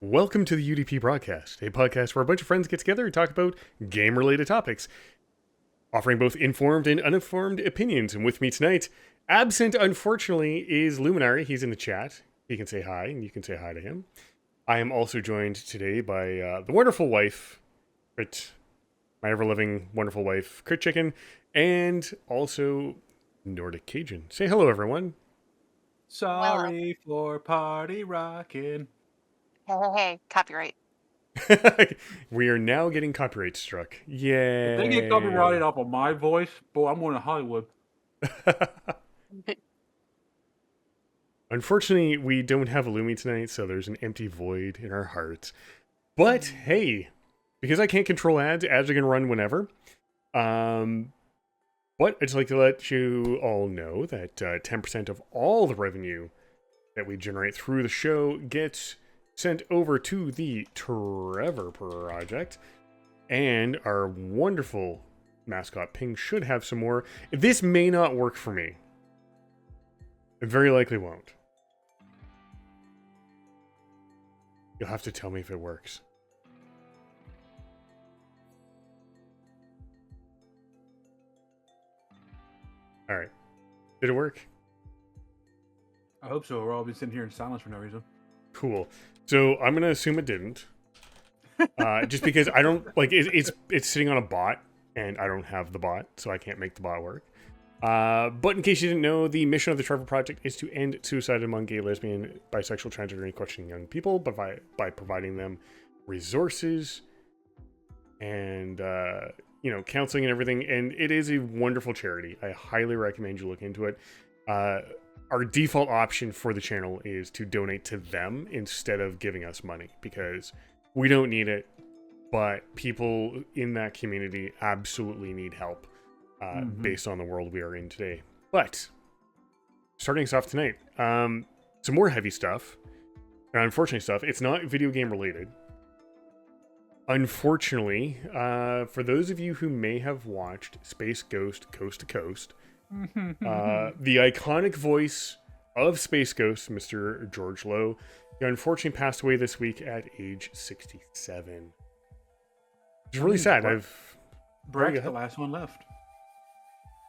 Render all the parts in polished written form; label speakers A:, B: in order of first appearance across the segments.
A: Welcome to the UDP broadcast, a podcast where a bunch of friends get together and talk about game-related topics, offering both informed and uninformed opinions. And with me tonight, absent unfortunately, is Luminary. He's in the chat. He can say hi, and you can say hi to him. I am also joined today by the wonderful wife, Crit, my ever-living wonderful wife, Crit Chicken, and also Nordic Cajun. Say hello, everyone.
B: Sorry for party rocking.
C: Hey, copyright.
A: We are now getting copyright struck. Yay.
B: If they get copyrighted off of my voice, boy, I'm going to Hollywood.
A: Unfortunately, we don't have a Lumi tonight, so there's an empty void in our hearts. But hey, because I can't control ads are going to run whenever. But I'd just like to let you all know that 10% of all the revenue that we generate through the show gets sent over to the Trevor Project. And our wonderful mascot Ping should have some more. This may not work for me. It very likely won't. You'll have to tell me if it works. Alright. Did it work?
B: I hope so, or I'll be sitting here in silence for no reason.
A: Cool. So I'm going to assume it didn't. Just because I don't, like, it's sitting on a bot, and I don't have the bot, so I can't make the bot work. But in case you didn't know, the mission of the Trevor Project is to end suicide among gay, lesbian, bisexual, transgender, and questioning young people by providing them resources and, counseling and everything. And it is a wonderful charity. I highly recommend you look into it. Our default option for the channel is to donate to them instead of giving us money because we don't need it, but people in that community absolutely need help. Based on the world we are in today. But starting us off tonight, some more heavy stuff, and unfortunate stuff. It's not video game related. Unfortunately, for those of you who may have watched Space Ghost Coast to Coast, the iconic voice of Space Ghost, Mr. George Lowe, he unfortunately passed away this week at age 67. It's really sad.
B: Breck's the last one left.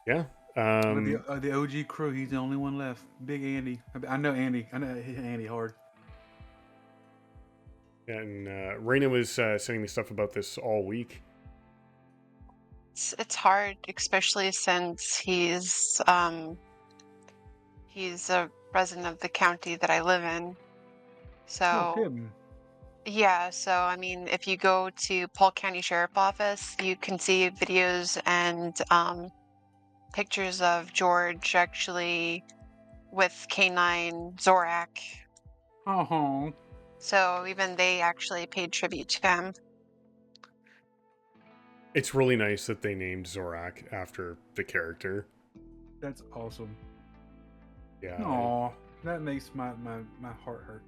A: Yeah.
B: The OG crew, he's the only one left. Big Andy. I know Andy. I know Andy hard.
A: And Raina was sending me stuff about this all week.
C: It's hard, especially since he's a resident of the county that I live in. So yeah, so I mean, if you go to Polk County Sheriff Office, you can see videos and pictures of George actually with K9 Zorak.
B: Oh.
C: So even they actually paid tribute to him.
A: It's really nice that they named Zorak after the character.
B: That's awesome.
A: Yeah.
B: Aw, that makes my heart hurt.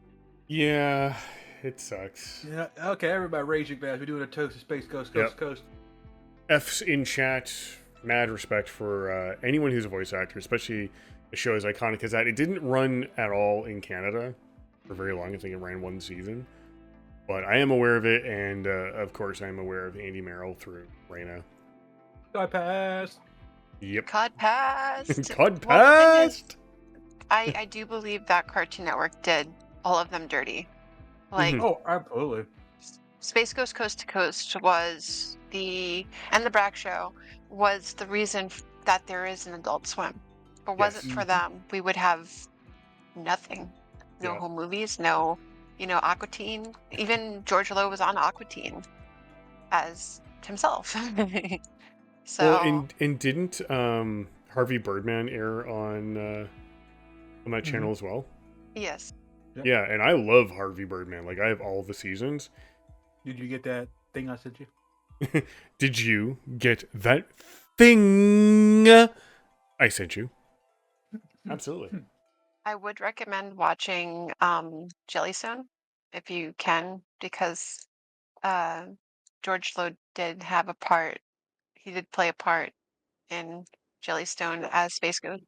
A: Yeah, it sucks.
B: Yeah. Okay, everybody raise your glass. We're doing a toast to Space Ghost, Coast to Coast.
A: F's in chat. Mad respect for anyone who's a voice actor, especially a show as iconic as that. It didn't run at all in Canada for very long. I think it ran one season. But I am aware of it, and of course I am aware of Andy Merrill through Raina.
B: I passed.
A: Yep.
C: COD passed.
A: COD passed!
C: I do believe that Cartoon Network did all of them dirty. Like,
B: oh, absolutely.
C: Space Ghost Coast to Coast was the Brak Show was the reason that there is an Adult Swim. If it wasn't for them, we would have nothing. No home movies, no, Aqua Teen. Even George Lowe was on Aqua Teen as himself. So.
A: Well, and didn't Harvey Birdman air on that channel as well?
C: Yes.
B: Yep.
A: Yeah, and I love Harvey Birdman. Like, I have all the seasons.
B: Did you get that thing I sent you?
A: Did you get that thing I sent you? Absolutely.
C: I would recommend watching Jellystone if you can, because George Lowe did have a part. He did play a part in Jellystone as Space Ghost.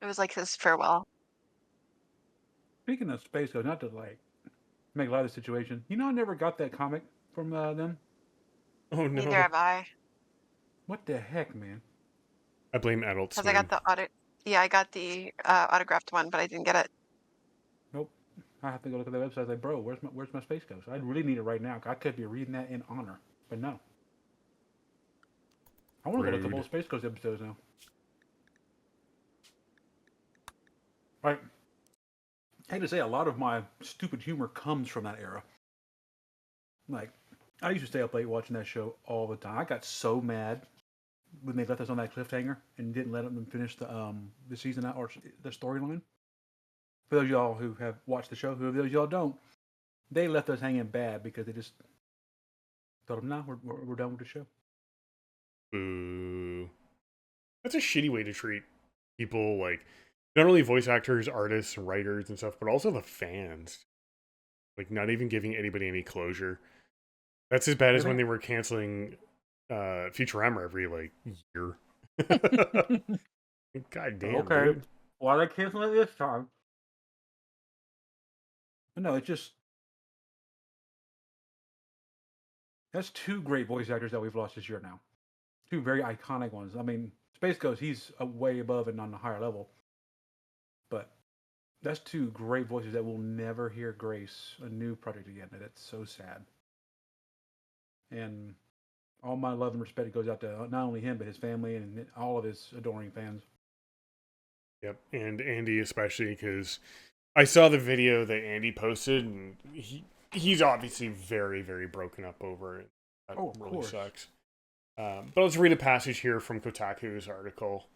C: It was like his farewell.
B: Speaking of Space Ghost, not to like make light of the situation, you know, I never got that comic from them.
A: Oh
C: Neither
A: no.
C: have I,
B: What the heck, man?
A: I blame Adult
C: because I got
A: Swim.
C: the Yeah, I got the autographed one, but I didn't get it.
B: Nope. I have to go look at the website. Like, bro, where's my Space Ghost? I really need it right now. I could be reading that in honor, but no. I want to go look at
A: Rude.
B: old Space Ghost episodes now. Right. I hate to say, a lot of my stupid humor comes from that era. Like, I used to stay up late watching that show all the time. I got so mad when they left us on that cliffhanger and didn't let them finish the season out or the storyline. For those of y'all who have watched the show, who those y'all don't, they left us hanging bad because they just told them, "No, we're done with the show."
A: Boo. That's a shitty way to treat people, like, not only voice actors, artists, and writers and stuff, but also the fans. Like, not even giving anybody any closure. That's as bad as when they were canceling Futurama every, like, year. God damn,
B: Okay,
A: dude.
B: why are they canceling it this time? But no, it's just that's two great voice actors that we've lost this year now. Two very iconic ones. I mean, Space Ghost, he's way above and on a higher level. But that's two great voices that will never hear grace a new project again. And it's so sad. And all my love and respect goes out to not only him, but his family and all of his adoring fans.
A: Yep, and Andy especially, because I saw the video that Andy posted, and he's obviously very, very broken up over it. That really sucks. But let's read a passage here from Kotaku's article.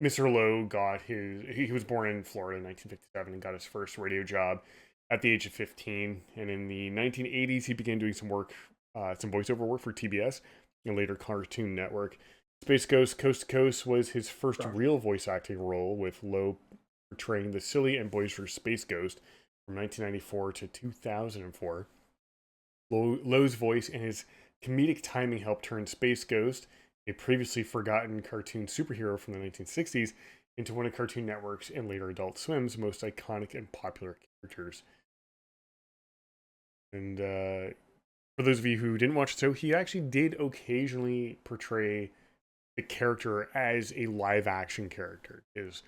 A: Mr. Lowe got he was born in Florida in 1957 and got his first radio job at the age of 15. And in the 1980s, he began doing some voiceover work for TBS and later Cartoon Network. Space Ghost Coast to Coast was his first real voice acting role, with Lowe portraying the silly and boisterous Space Ghost from 1994 to 2004. Lowe's voice and his comedic timing helped turn Space Ghost, a previously forgotten cartoon superhero from the 1960s, into one of Cartoon Network's and later Adult Swim's most iconic and popular characters. And for those of you who didn't watch the show, he actually did occasionally portray the character as a live action character. Is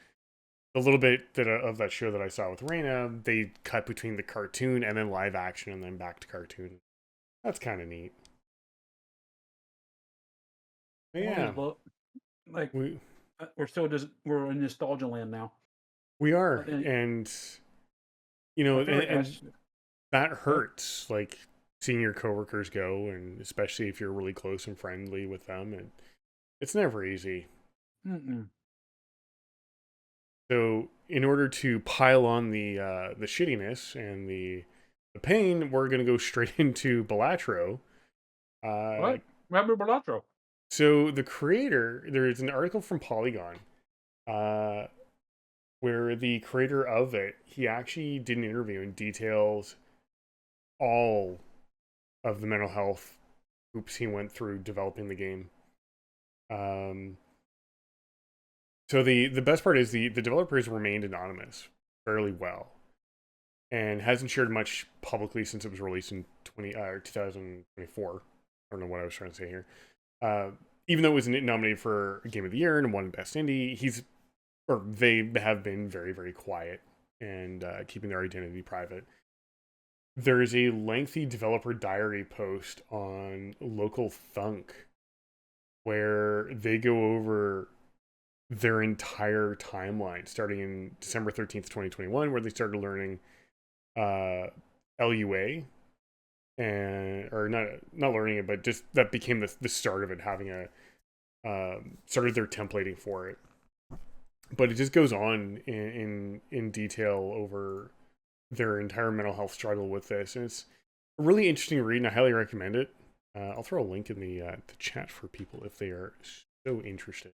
A: a little bit of that show that I saw with Raina, they cut between the cartoon and then live action and then back to cartoon. That's kind of neat. Yeah,
B: like we're in nostalgia land now.
A: We are, and you know, and that hurts. Like seeing your coworkers go, and especially if you're really close and friendly with them, and it's never easy. So, in order to pile on the shittiness and the pain, we're gonna go straight into Balatro.
B: What? Remember Balatro?
A: So the creator, there's an article from Polygon, where the creator of it, he actually did an interview and details all of the mental health hoops he went through developing the game. So the best part is the developers remained anonymous fairly well, and hasn't shared much publicly since it was released in 2024. I don't know what I was trying to say here. Even though it was nominated for Game of the Year and won Best Indie, they have been very, very quiet and keeping their identity private. There's a lengthy developer diary post on Local Thunk where they go over their entire timeline, starting in December 13th, 2021, where they started learning LUA, or not learning it, but just that became the start of it, having started their templating for it. But it just goes on in detail over their entire mental health struggle with this, and it's a really interesting read, and I highly recommend it. I'll throw a link in the chat for people if they are so interested.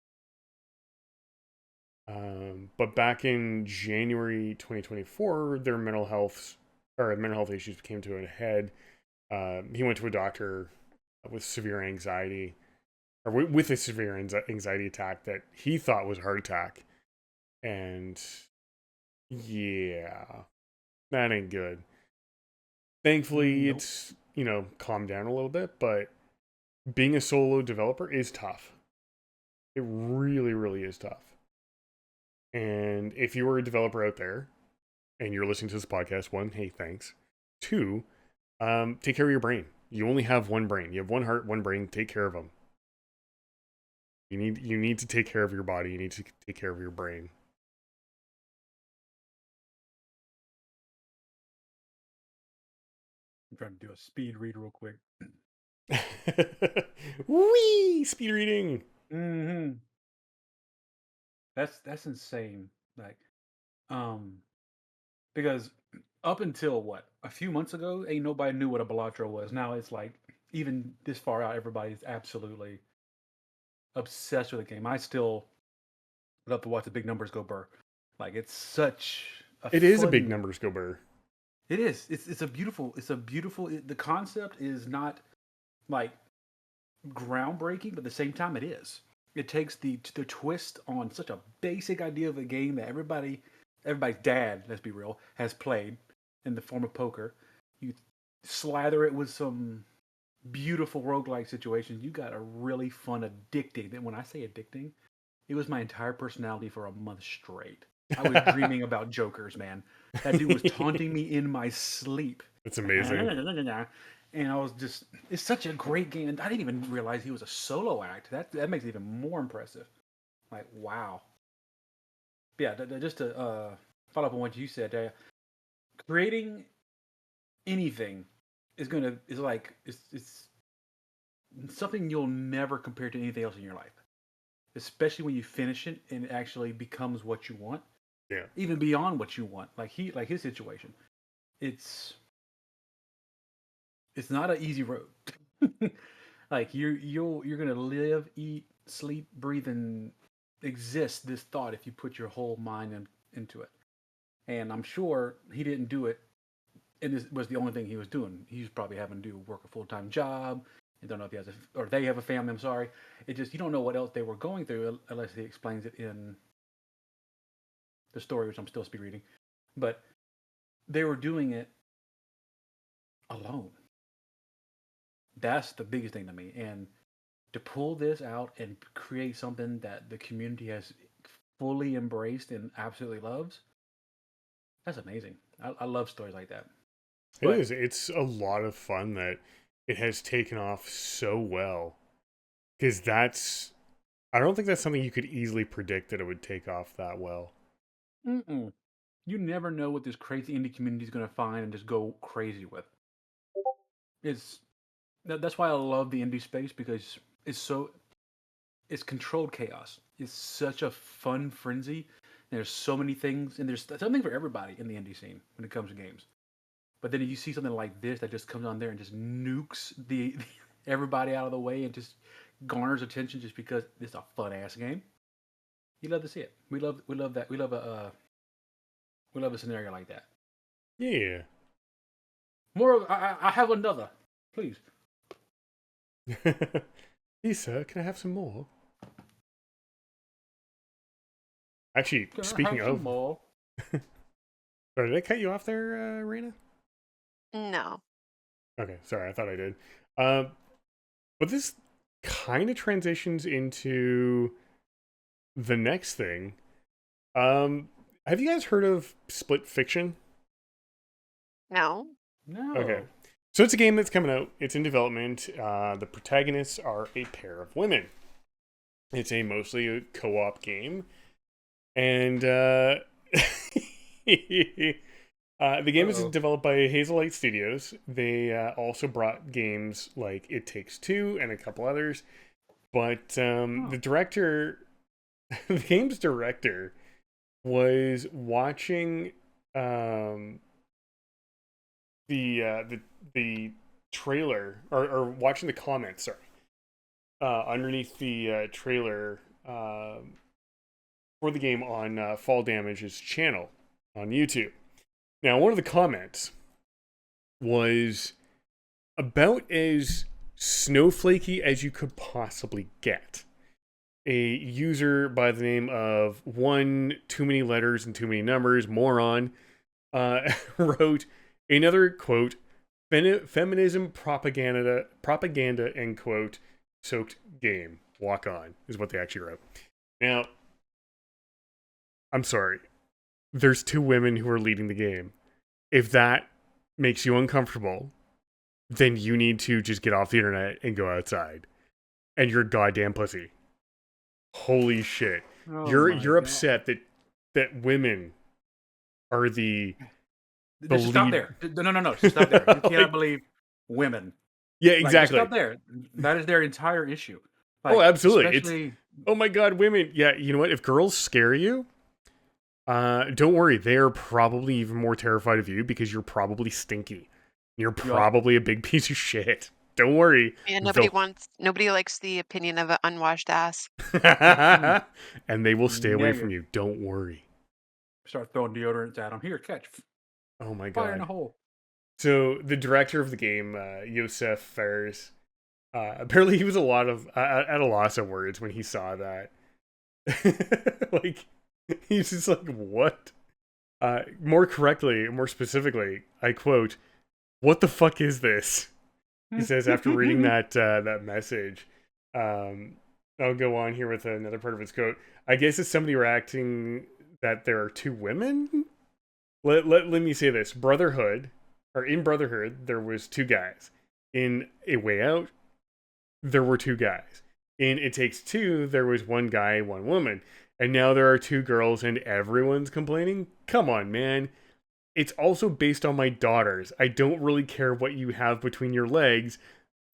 A: But back in January 2024, their mental health issues came to a head. He went to a doctor with severe anxiety, or with a severe anxiety attack that he thought was a heart attack, and Yeah, that ain't good. Thankfully,
B: Nope.
A: it's, calmed down a little bit, but being a solo developer is tough. It really, really is tough. And if you are a developer out there and you're listening to this podcast, one, hey, thanks. Two, take care of your brain. You only have one brain. You have one heart, one brain. Take care of them. You need to take care of your body. You need to take care of your brain.
B: I'm trying to do a speed read real quick.
A: Wee! Speed reading.
B: Mm-hmm. That's insane. Like, because up until what, a few months ago, ain't nobody knew what a Balatro was. Now it's like, even this far out, everybody's absolutely obsessed with the game. I still love to watch the big numbers go burr. Like, it's such a
A: It is a big
B: fun.
A: numbers go burr.
B: It is. It's a beautiful. The concept is not like groundbreaking, but at the same time, it is. It takes the twist on such a basic idea of a game that everybody's dad, let's be real, has played in the form of poker. You slather it with some beautiful roguelike situations. You got a really fun, addicting. And when I say addicting, it was my entire personality for a month straight. I was dreaming about jokers, man. That dude was taunting me in my sleep.
A: It's amazing.
B: And I was just, it's such a great game. And I didn't even realize he was a solo act. That makes it even more impressive. Like, wow. But yeah, just to follow up on what you said, creating anything it's something you'll never compare to anything else in your life. Especially when you finish it and it actually becomes what you want.
A: Yeah.
B: Even beyond what you want. Like his situation. It's not an easy road. Like you're gonna live, eat, sleep, breathe, and exist this thought if you put your whole mind into it. And I'm sure he didn't do it, and this was the only thing he was doing. He was probably having to work a full time job. I don't know if he has or they have a family. I'm sorry. It just, you don't know what else they were going through unless he explains it in the story, which I'm still speed reading. But they were doing it alone. That's the biggest thing to me. And to pull this out and create something that the community has fully embraced and absolutely loves, that's amazing. I love stories like that.
A: It is. It's a lot of fun that it has taken off so well. Because I don't think that's something you could easily predict that it would take off that well.
B: Mm-mm. You never know what this crazy indie community is going to find and just go crazy with. That's why I love the indie space, because it's controlled chaos. It's such a fun frenzy. There's so many things, and there's something for everybody in the indie scene when it comes to games. But then you see something like this that just comes on there and just nukes the everybody out of the way and just garners attention just because it's a fun ass game. You love to see it. We love that. We love a scenario like that.
A: Yeah.
B: More. I have another, please.
A: Hey, sir, can I have some more? Actually, speaking of,
B: more?
A: sorry, did I cut you off there, Raina?
C: No.
A: Okay, sorry, I thought I did. But this kind of transitions into the next thing. Have you guys heard of split fiction?
C: No.
B: No.
A: Okay. So it's a game that's coming out. It's in development. The protagonists are a pair of women. It's a mostly a co-op game. And the game is developed by Hazelight Studios. They also brought games like It Takes Two and a couple others. But the director, the game's director, was watching the trailer or watching the comments, underneath the trailer for the game on Fall Damage's channel on YouTube. Now, one of the comments was about as snowflakey as you could possibly get. a user by the name of one too many letters and too many numbers moron wrote another quote feminism propaganda end quote soaked game. Walk on is what they actually wrote. Now, I'm sorry. There's two women who are leading the game. If that makes you uncomfortable, then you need to just get off the internet and go outside. And you're a goddamn pussy. Holy shit.
B: Oh
A: You're upset that women are the
B: Just stop there. No. Just stop there. You cannot believe women.
A: Yeah, exactly.
B: Stop there. That is their entire issue.
A: Absolutely. It's, oh my god, women. Yeah, you know what? If girls scare you, don't worry. They're probably even more terrified of you because you're probably stinky. You're probably a big piece of shit. Don't worry.
C: And nobody likes the opinion of an unwashed ass.
A: And they will stay away from you. Don't worry.
B: Start throwing deodorants at them. Here, catch.
A: Oh my god.
B: Fire in a hole.
A: So the director of the game, Yosef Fares, apparently he was at a loss of words when he saw that. Like, he's just like, what? More specifically, I quote, "What the fuck is this?" He says after reading that message. I'll go on here with another part of his quote. I guess it's somebody reacting that there are two women. Let me say this: in Brotherhood, there was two guys. In A Way Out, there were two guys. In It Takes Two, there was one guy, one woman. And now there are two girls and everyone's complaining? Come on, man. It's also based on my daughters. I don't really care what you have between your legs.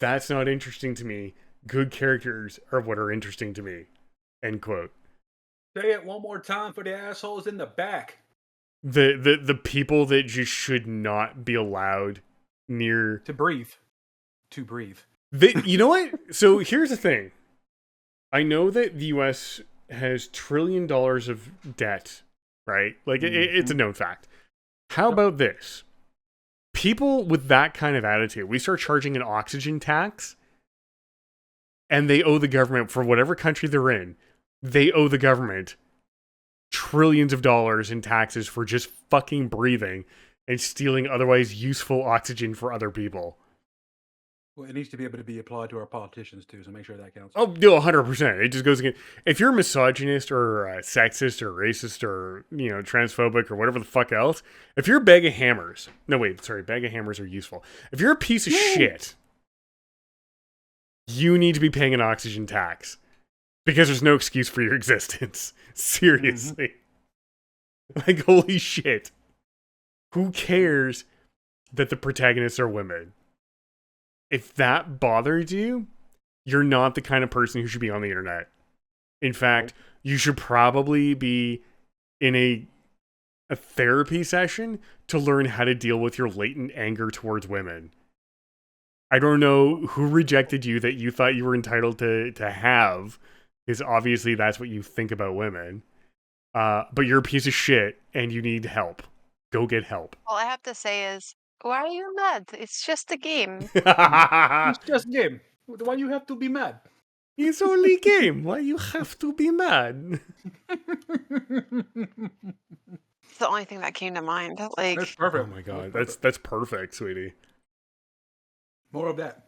A: That's not interesting to me. Good characters are what are interesting to me. End quote.
B: Say it one more time for the assholes in the back.
A: The people that just should not be allowed near...
B: To breathe.
A: You know what? So here's the thing. I know that the U.S. has $1 trillion of debt, right? Like, it's a known fact. How about this? People with that kind of attitude, we start charging an oxygen tax, and they owe the government, for whatever country they're in, they owe the government trillions of dollars in taxes for just fucking breathing and stealing otherwise useful oxygen for other people.
B: Well, it needs to be able to be applied to our politicians too, so make sure that counts.
A: Oh, no, 100%. It just goes again. If you're a misogynist or sexist or racist or, transphobic or whatever the fuck else, if you're a bag of hammers, bag of hammers are useful. If you're a piece of shit, you need to be paying an oxygen tax because there's no excuse for your existence. Seriously. Like, holy shit. Who cares that the protagonists are women? If that bothers you, you're not the kind of person who should be on the internet. In fact, you should probably be in a therapy session to learn how to deal with your latent anger towards women. I don't know who rejected you that you thought you were entitled to have, because obviously that's what you think about women. But you're a piece of shit and you need help. Go get help.
C: All I have to say is, why are you mad? It's just a game.
B: It's just a game. Why you have to be mad?
A: It's only a game. Why you have to be mad?
C: It's the only thing that came to mind. Like,
B: that's perfect.
A: Oh my god, that's perfect, sweetie.
B: More of that.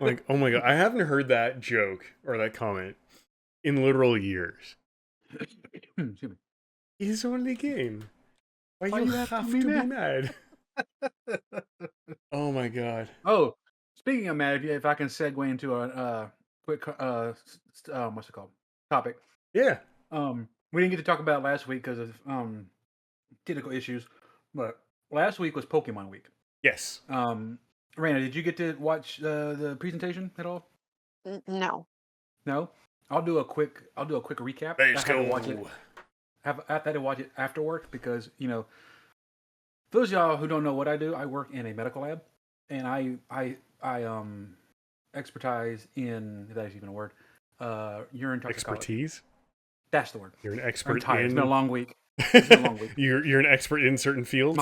A: Like, oh my god, I haven't heard that joke or that comment in literal years.
B: Excuse me.
A: It's only a game. Why you have to be mad? Oh my god.
B: Oh, speaking of mad, if I can segue into a quick what's it called? Topic.
A: Yeah.
B: We didn't get to talk about it last week because of technical issues, but last week was Pokemon week.
A: Yes.
B: Raina, did you get to watch the presentation at all?
C: no.
B: No. I'll do a quick recap.
A: Let's go.
B: I had to watch it after work because those of y'all who don't know what I do, I work in a medical lab, and I expertise in, if that's even a word, urine toxicology.
A: Expertise?
B: That's the word.
A: You're an expert
B: I'm tired.
A: in...
B: It's been a long week.
A: You're an expert in certain fields?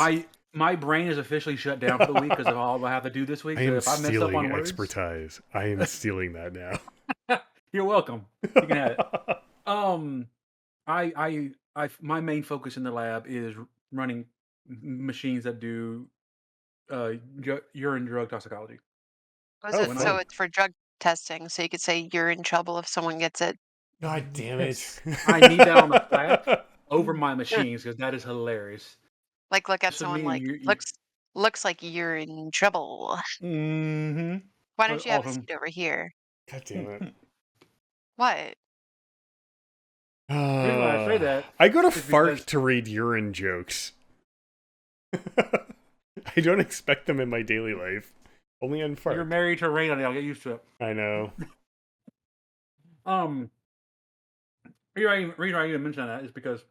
B: My brain is officially shut down for the week because of all I have to do this week.
A: I am
B: if I mess up on words,
A: expertise. I am stealing that now.
B: You're welcome. You can have it. My main focus in the lab is running machines that do urine drug toxicology.
C: Was
A: Oh,
C: it
B: When I
C: so
A: fun.
C: it's for drug testing, so you could say you're in trouble if someone gets it?
A: God damn it.
B: yes, I need that on the flash over my machines because that is hilarious.
C: Like look at
B: So
C: someone
B: me and
C: like
B: you
C: looks like you're in trouble.
B: mm-hmm.
C: Why
B: That's
C: don't you have a
B: awesome.
C: seat over here?
A: God damn it.
C: What?
B: The reason why I say that
A: I go to
B: is
A: Fark
B: because
A: to read urine jokes. I don't expect them in my daily life. Only on
B: you're
A: Fark.
B: married to rain on it. I'll get used to it.
A: I know.
B: Reason I even mention that is because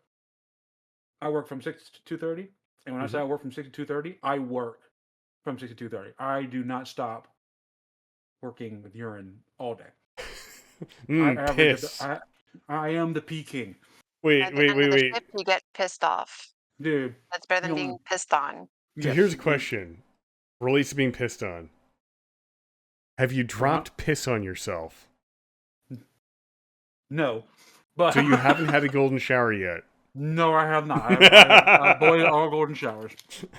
B: I work from 6 to 2:30, and when I say I work from 6 to 2:30, I work from 6 to 2:30. I do not stop working with urine all day. I average
A: Piss.
B: I am the pee king,
C: At
A: Wait,
C: the
A: wait,
C: end
A: wait,
C: of the
A: wait.
C: shift, you get pissed off.
B: dude.
C: That's better
B: You
C: than
B: know,
C: being pissed on.
A: So
B: yes,
A: here's a question. Relates to being pissed on. Have you
B: uh-huh.
A: dropped piss on yourself?
B: No, but
A: So you haven't had a golden shower yet?
B: no, I have not. I avoided all golden showers.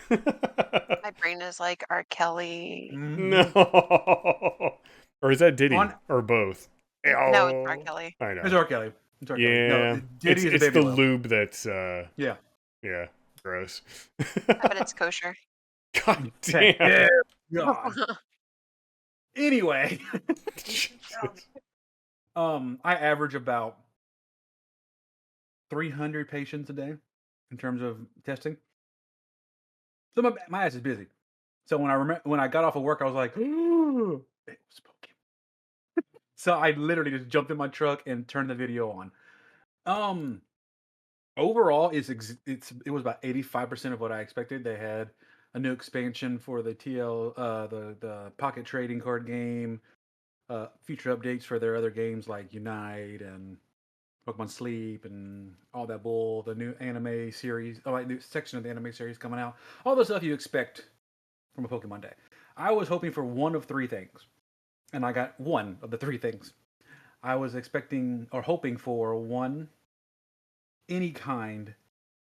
C: My brain is like R. Kelly.
B: Mm-hmm.
A: No. Or is that Diddy?
B: On
A: Or both?
C: No, it's R.
A: Oh,
C: Kelly.
A: I
B: it's
A: know.
B: R. Kelly. It's R. Kelly. No,
A: Yeah. It's
B: Diddy is a
A: it's
B: baby
A: the
B: oil.
A: lube that's
B: Yeah.
A: yeah, gross.
C: I bet it's kosher.
A: God
B: Okay.
A: damn.
B: Yeah. God. Anyway,
A: Jesus.
B: I average about 300 patients a day in terms of testing. So my ass is busy. So when I got off of work, I was like, "Ooh, it was Pokemon." So I literally just jumped in my truck and turned the video on. Um, Overall, it was about 85% of what I expected. They had a new expansion for the the pocket trading card game, future updates for their other games like Unite and Pokemon Sleep and all that bull. The new anime series, like new section of the anime series coming out. All the stuff you expect from a Pokemon Day. I was hoping for one of three things, and I got one of the three things. I was expecting or hoping for one, any kind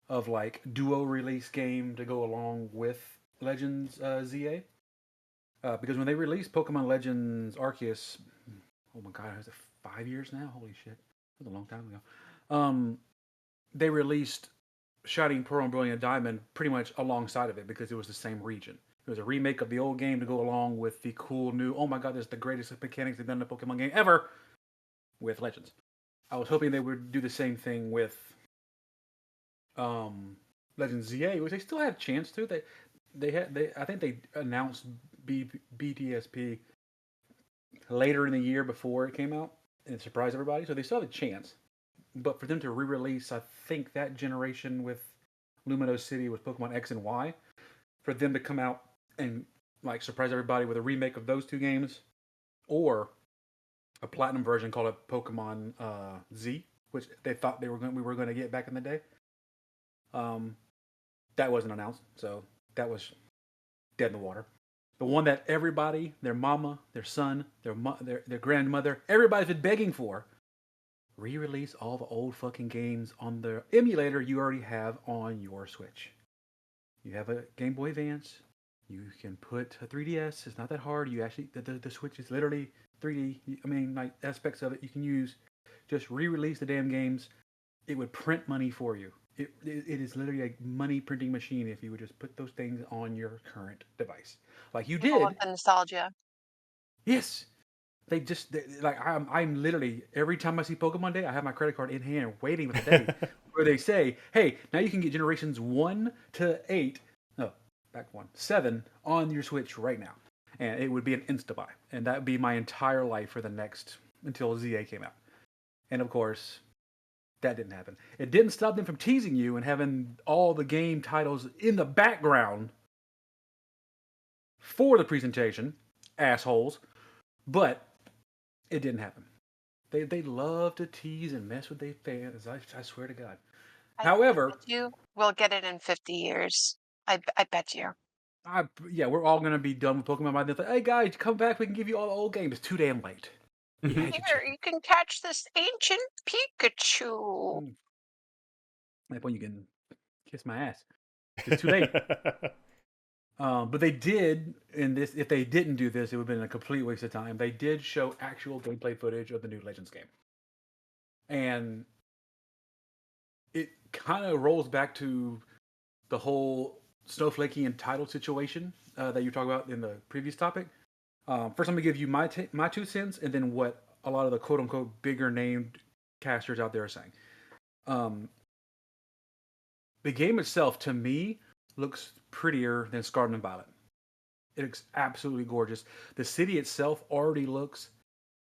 B: of like duo release game to go along with Legends ZA. Because when they released Pokemon Legends Arceus, oh my god, is it 5 years now? Holy shit, that was a long time ago. They released Shining Pearl and Brilliant Diamond pretty much alongside of it because it was the same region. It was a remake of the old game to go along with the cool new. Oh my god, this is the greatest mechanics they've done in a Pokemon game ever with Legends. I was hoping they would do the same thing with um, Legends ZA, which they still had a chance to. They I think they announced BTSP later in the year before it came out and surprised everybody, so they still have a chance. But for them to re-release, I think that generation with Lumino City with Pokemon X and Y, for them to come out and like surprise everybody with a remake of those two games, or a platinum version called it Pokemon Z, which they thought we were going to get back in the day. Um, that wasn't announced, so that was dead in the water. The one that everybody, their mama, their son, their grandmother, everybody's been begging for. Re-release all the old fucking games on the emulator you already have on your Switch. You have a Game Boy Advance. You can put a 3DS. It's not that hard. You actually the Switch is literally 3D. I mean, like aspects of it you can use. Just re-release the damn games. It would print money for you. It is literally a money printing machine if you would just put those things on your current device, like you
C: People love
B: did.
C: the nostalgia.
B: Yes, like I'm literally every time I see Pokemon Day, I have my credit card in hand waiting for the day where they say, "Hey, now you can get generations 1 to 8, no, back 1 7 on your Switch right now," and it would be an insta buy, and that would be my entire life for the next until ZA came out, and of course. That didn't happen. It didn't stop them from teasing you and having all the game titles in the background for the presentation, assholes. But it didn't happen. They love to tease and mess with their fans. I swear to God.
C: I
B: However,
C: bet you we'll get it in 50 years. I bet you.
B: yeah, we're all gonna be done with Pokemon by then. Like, hey guys, come back. We can give you all the old games. It's too damn late. Yeah,
C: Here, you can catch this ancient Pikachu.
B: That point you can kiss my ass. It's too late. But they did in this. If they didn't do this, it would have been a complete waste of time. They did show actual gameplay footage of the new Legends game, and it kind of rolls back to the whole snowflakey and title situation that you talked about in the previous topic. First, I'm gonna give you my 2 cents, and then what a lot of the quote unquote bigger named casters out there are saying. Um, the game itself, to me, looks prettier than Scarlet and Violet. It looks absolutely gorgeous. The city itself already looks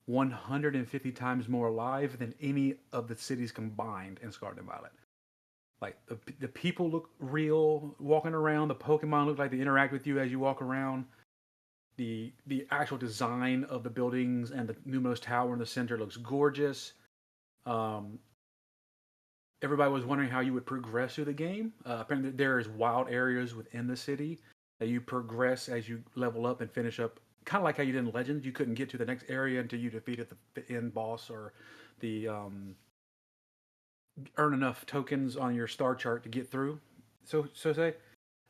B: 150 times more alive than any of the cities combined in Scarlet and Violet. Like the people look real walking around. The Pokemon look like they interact with you as you walk around. The actual design of the buildings and the Numos Tower in the center looks gorgeous. Um, Everybody was wondering how you would progress through the game. Apparently, there is wild areas within the city that you progress as you level up and finish up. Kind of like how you did in Legends, you couldn't get to the next area until you defeated the end boss or the earn enough tokens on your star chart to get through. So say,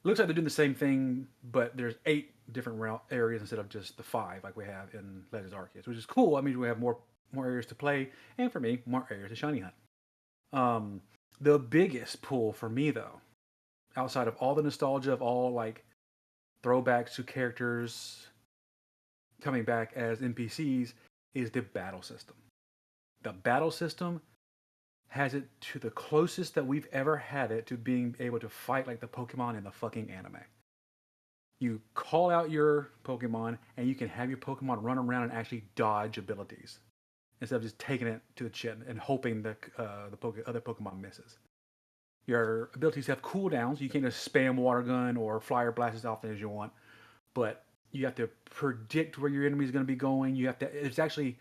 B: looks like they're doing the same thing, but there's 8 different areas instead of just the 5 like we have in Legends Arceus, which is cool. I mean, we have more areas to play, and for me, more areas to shiny hunt. The biggest pull for me, though, outside of all the nostalgia of all like throwbacks to characters coming back as NPCs, is the battle system. The battle system has it to the closest that we've ever had it to being able to fight like the Pokemon in the fucking anime. You call out your Pokemon, and you can have your Pokemon run around and actually dodge abilities instead of just taking it to the chin and hoping the other Pokemon misses. Your abilities have cooldowns. You can't just spam Water Gun or Flyer Blast as often as you want, but you have to predict where your enemy is going to be going. You have to. It's actually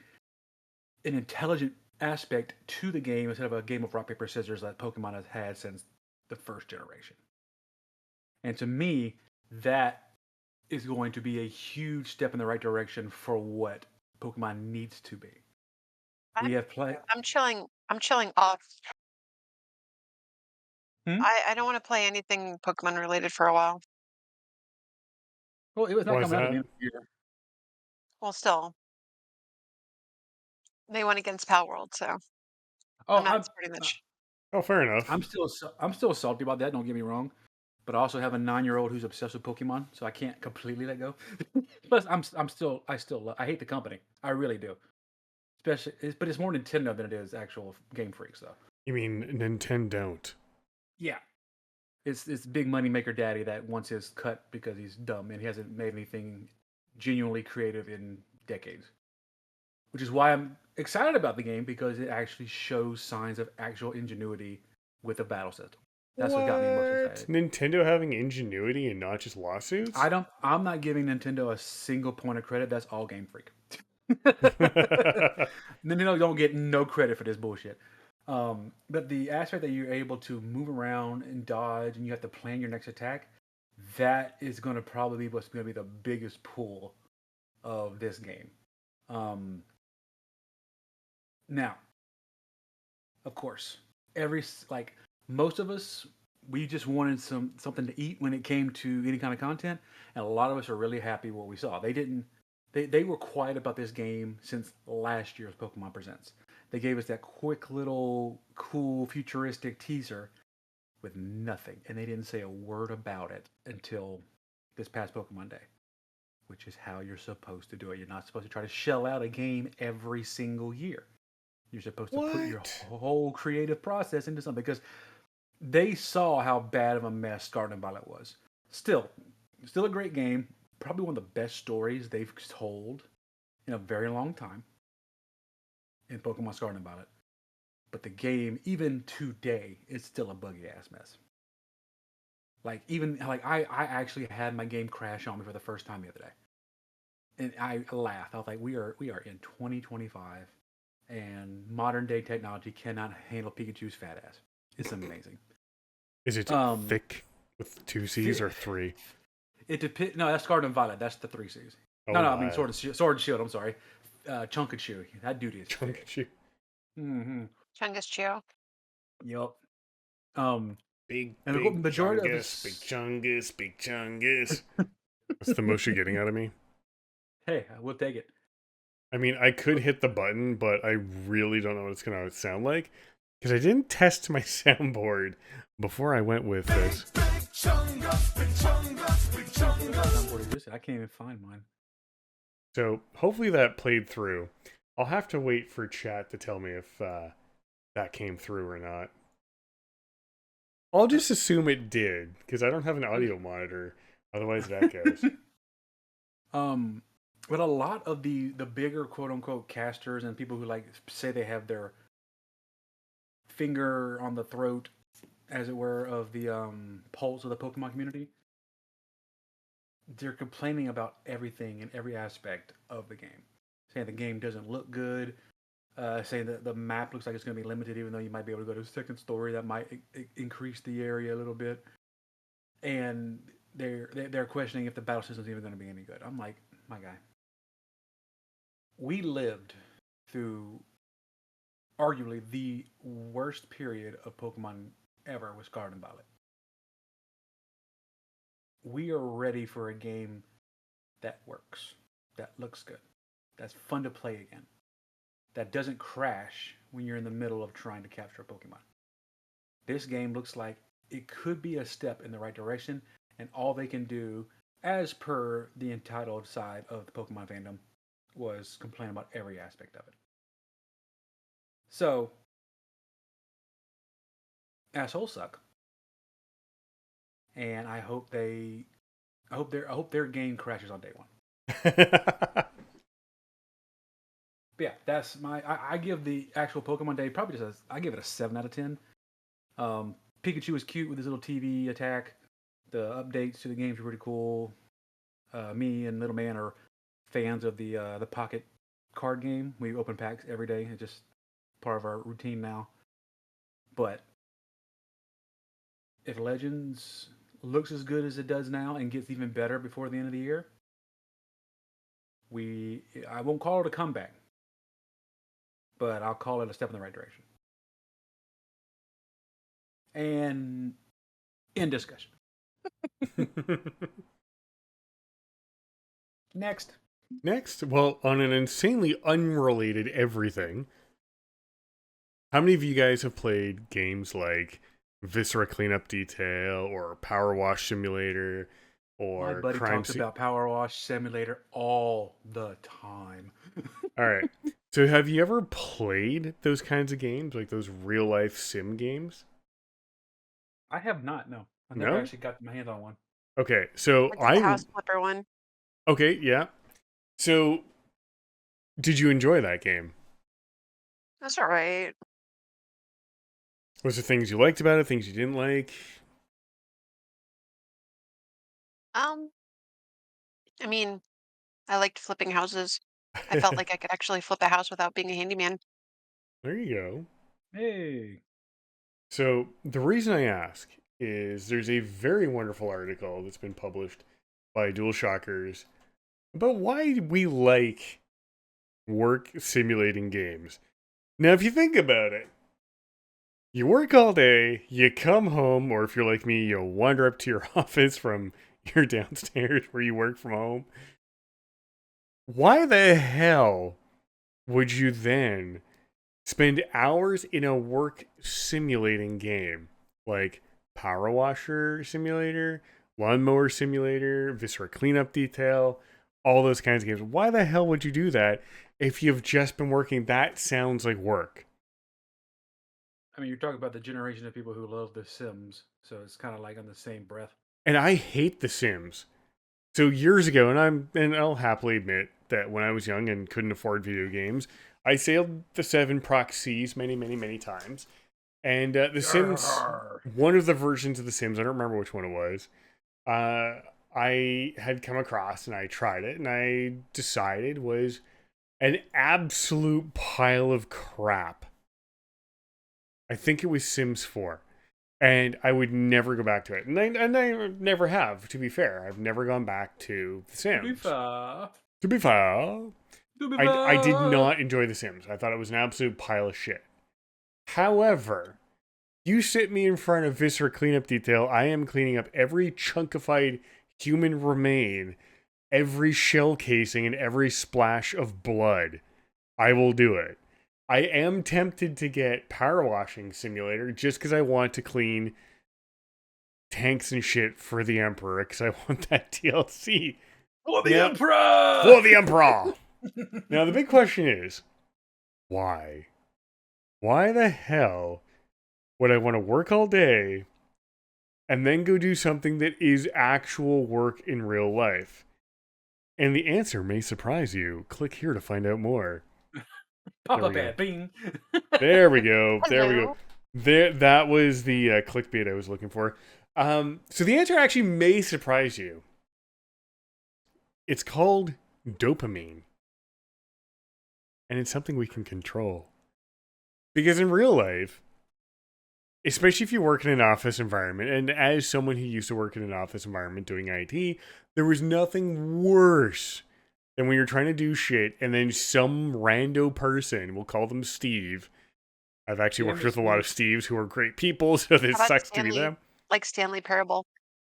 B: an intelligent aspect to the game instead of a game of rock paper scissors that Pokemon has had since the first generation. And to me, that is going to be a huge step in the right direction for what Pokemon needs to be. We have played.
C: I'm chilling. I'm chilling off.
B: Hmm?
C: I don't want to play anything Pokemon related for a while.
B: Well, it was not
A: Why is
B: coming out at the
A: that?
B: end of the year.
C: Well, still, they went against Pal World, so
B: Oh,
C: I'm not supporting that.
A: Oh, fair enough.
B: I'm still salty about that. Don't get me wrong, but I also have a 9-year-old who's obsessed with Pokemon, so I can't completely let go. Plus, I hate the company. I really do. But it's more Nintendo than it is actual Game Freaks, though.
A: You mean Nintendo don't?
B: Yeah, it's big money maker daddy that wants his cut because he's dumb and he hasn't made anything genuinely creative in decades. Which is why I'm excited about the game because it actually shows signs of actual ingenuity with the battle system. That's what got me most excited.
A: Nintendo having ingenuity and not just lawsuits?
B: I'm not giving Nintendo a single point of credit. That's all Game Freak. Nintendo don't get no credit for this bullshit. But the aspect that you're able to move around and dodge and you have to plan your next attack, that is going to probably be what's going to be the biggest pull of this game. Now, of course, most of us, we just wanted something to eat when it came to any kind of content, and a lot of us are really happy with what we saw. They were quiet about this game since last year's Pokemon Presents. They gave us that quick little cool futuristic teaser with nothing, and they didn't say a word about it until this past Pokemon Day, which is how you're supposed to do it. You're not supposed to try to shell out a game every single year. You're supposed to put your whole creative process into something because they saw how bad of a mess Scarlet and Violet was. Still a great game. Probably one of the best stories they've told in a very long time in Pokemon Scarlet and Violet. But the game, even today, is still a buggy ass mess. I actually had my game crash on me for the first time the other day, and I laughed. I was like, we are in 2025. And modern day technology cannot handle Pikachu's fat ass. It's amazing.
A: Is it thick with 2 C's or 3?
B: It depends. No, that's Scarlet and Violet. That's the 3 C's.
A: Oh,
B: no, I mean Sword and Shield. I'm sorry. Chunkachu. That dude is
A: Chunkachu.
B: Mm-hmm.
C: Chungus Chew.
B: Yep.
A: Big,
B: And the
A: big
B: majority of
A: Chungus,
B: this...
A: big Chungus, big Chungus. That's the most you're getting out of me.
B: Hey, I will take it.
A: I mean, I could hit the button, but I really don't know what it's going to sound like because I didn't test my soundboard before I went with this.
B: I can't even find mine.
A: So hopefully that played through. I'll have to wait for chat to tell me if that came through or not. I'll just assume it did because I don't have an audio monitor. Otherwise, that goes.
B: But a lot of the bigger quote unquote casters and people who like say they have their finger on the throat, as it were, of the pulse of the Pokemon community, they're complaining about everything and every aspect of the game, saying the game doesn't look good, saying that the map looks like it's going to be limited, even though you might be able to go to a second story that might increase the area a little bit, and they're questioning if the battle system is even going to be any good. I'm like, my guy, we lived through arguably the worst period of Pokemon ever with Scarlet and Violet. We are ready for a game that works, that looks good, that's fun to play again, that doesn't crash when you're in the middle of trying to capture a Pokemon. This game looks like it could be a step in the right direction, and all they can do, as per the entitled side of the Pokemon fandom, was complain about every aspect of it. So, assholes suck. And I hope their game crashes on day one. But yeah, that's I give the actual Pokemon Day probably I give it a 7 out of 10. Pikachu is cute with his little TV attack. The updates to the games are pretty cool. Me and Little Man are fans of the Pocket card game. We open packs every day. It's just part of our routine now. But if Legends looks as good as it does now and gets even better before the end of the year, I won't call it a comeback, but I'll call it a step in the right direction. And in discussion. Next.
A: Well, on an insanely unrelated everything, how many of you guys have played games like Viscera Cleanup Detail or Power Wash Simulator or
B: My buddy
A: Crime
B: talks about Power Wash Simulator all the time.
A: All right. So have you ever played those kinds of games, like those real life sim games?
B: I have not, no. I've never actually got my hand on one.
A: Okay, so
C: I did the house flipper one.
A: Okay, yeah. So did you enjoy that game?
C: That's all right.
A: Was there things you liked about it, things you didn't like?
C: I mean, I liked flipping houses. I felt like I could actually flip a house without being a handyman.
A: There you go.
B: Hey.
A: So the reason I ask is there's a very wonderful article that's been published by Dual Shockers about why we like work simulating games. Now, if you think about it, you work all day, you come home, or if you're like me, you wander up to your office from your downstairs where you work from home. Why the hell would you then spend hours in a work simulating game like Power Washer Simulator, Lawnmower Simulator, Viscera Cleanup Detail, all those kinds of games? Why the hell would you do that if you've just been working? That sounds like work.
B: I mean, you're talking about the generation of people who love The Sims, so it's kind of like on the same breath.
A: And I hate The Sims. So years ago, and I'll happily admit that when I was young and couldn't afford video games, I sailed the 7 proc seas many, many, many times. And The Sims, one of the versions of The Sims, I don't remember which one it was, I had come across and I tried it and I decided was an absolute pile of crap. I think it was Sims 4. And I would never go back to it. And I never have, to be fair. I've never gone back to The Sims. To be fair. I did not enjoy The Sims. I thought it was an absolute pile of shit. However, you sit me in front of Viscera cleanup detail, I am cleaning up every chunkified human remain, every shell casing, and every splash of blood. I will do it. I am tempted to get Power Washing Simulator just because I want to clean tanks and shit for the Emperor, because I want that DLC.
B: For the Emperor!
A: For the Emperor! Now, the big question is, why? Why the hell would I want to work all day and then go do something that is actual work in real life? And the answer may surprise you. Click here to find out more.
B: Pop up ad, bing.
A: There we go. There we go. That was the clickbait I was looking for. So the answer actually may surprise you. It's called dopamine. And it's something we can control. Because in real life, especially if you work in an office environment, and as someone who used to work in an office environment doing IT, there was nothing worse than when you're trying to do shit and then some rando person, we'll call them Steve. I've actually worked with a lot of Steves who are great people, so this sucks to be them.
C: Like Stanley Parable.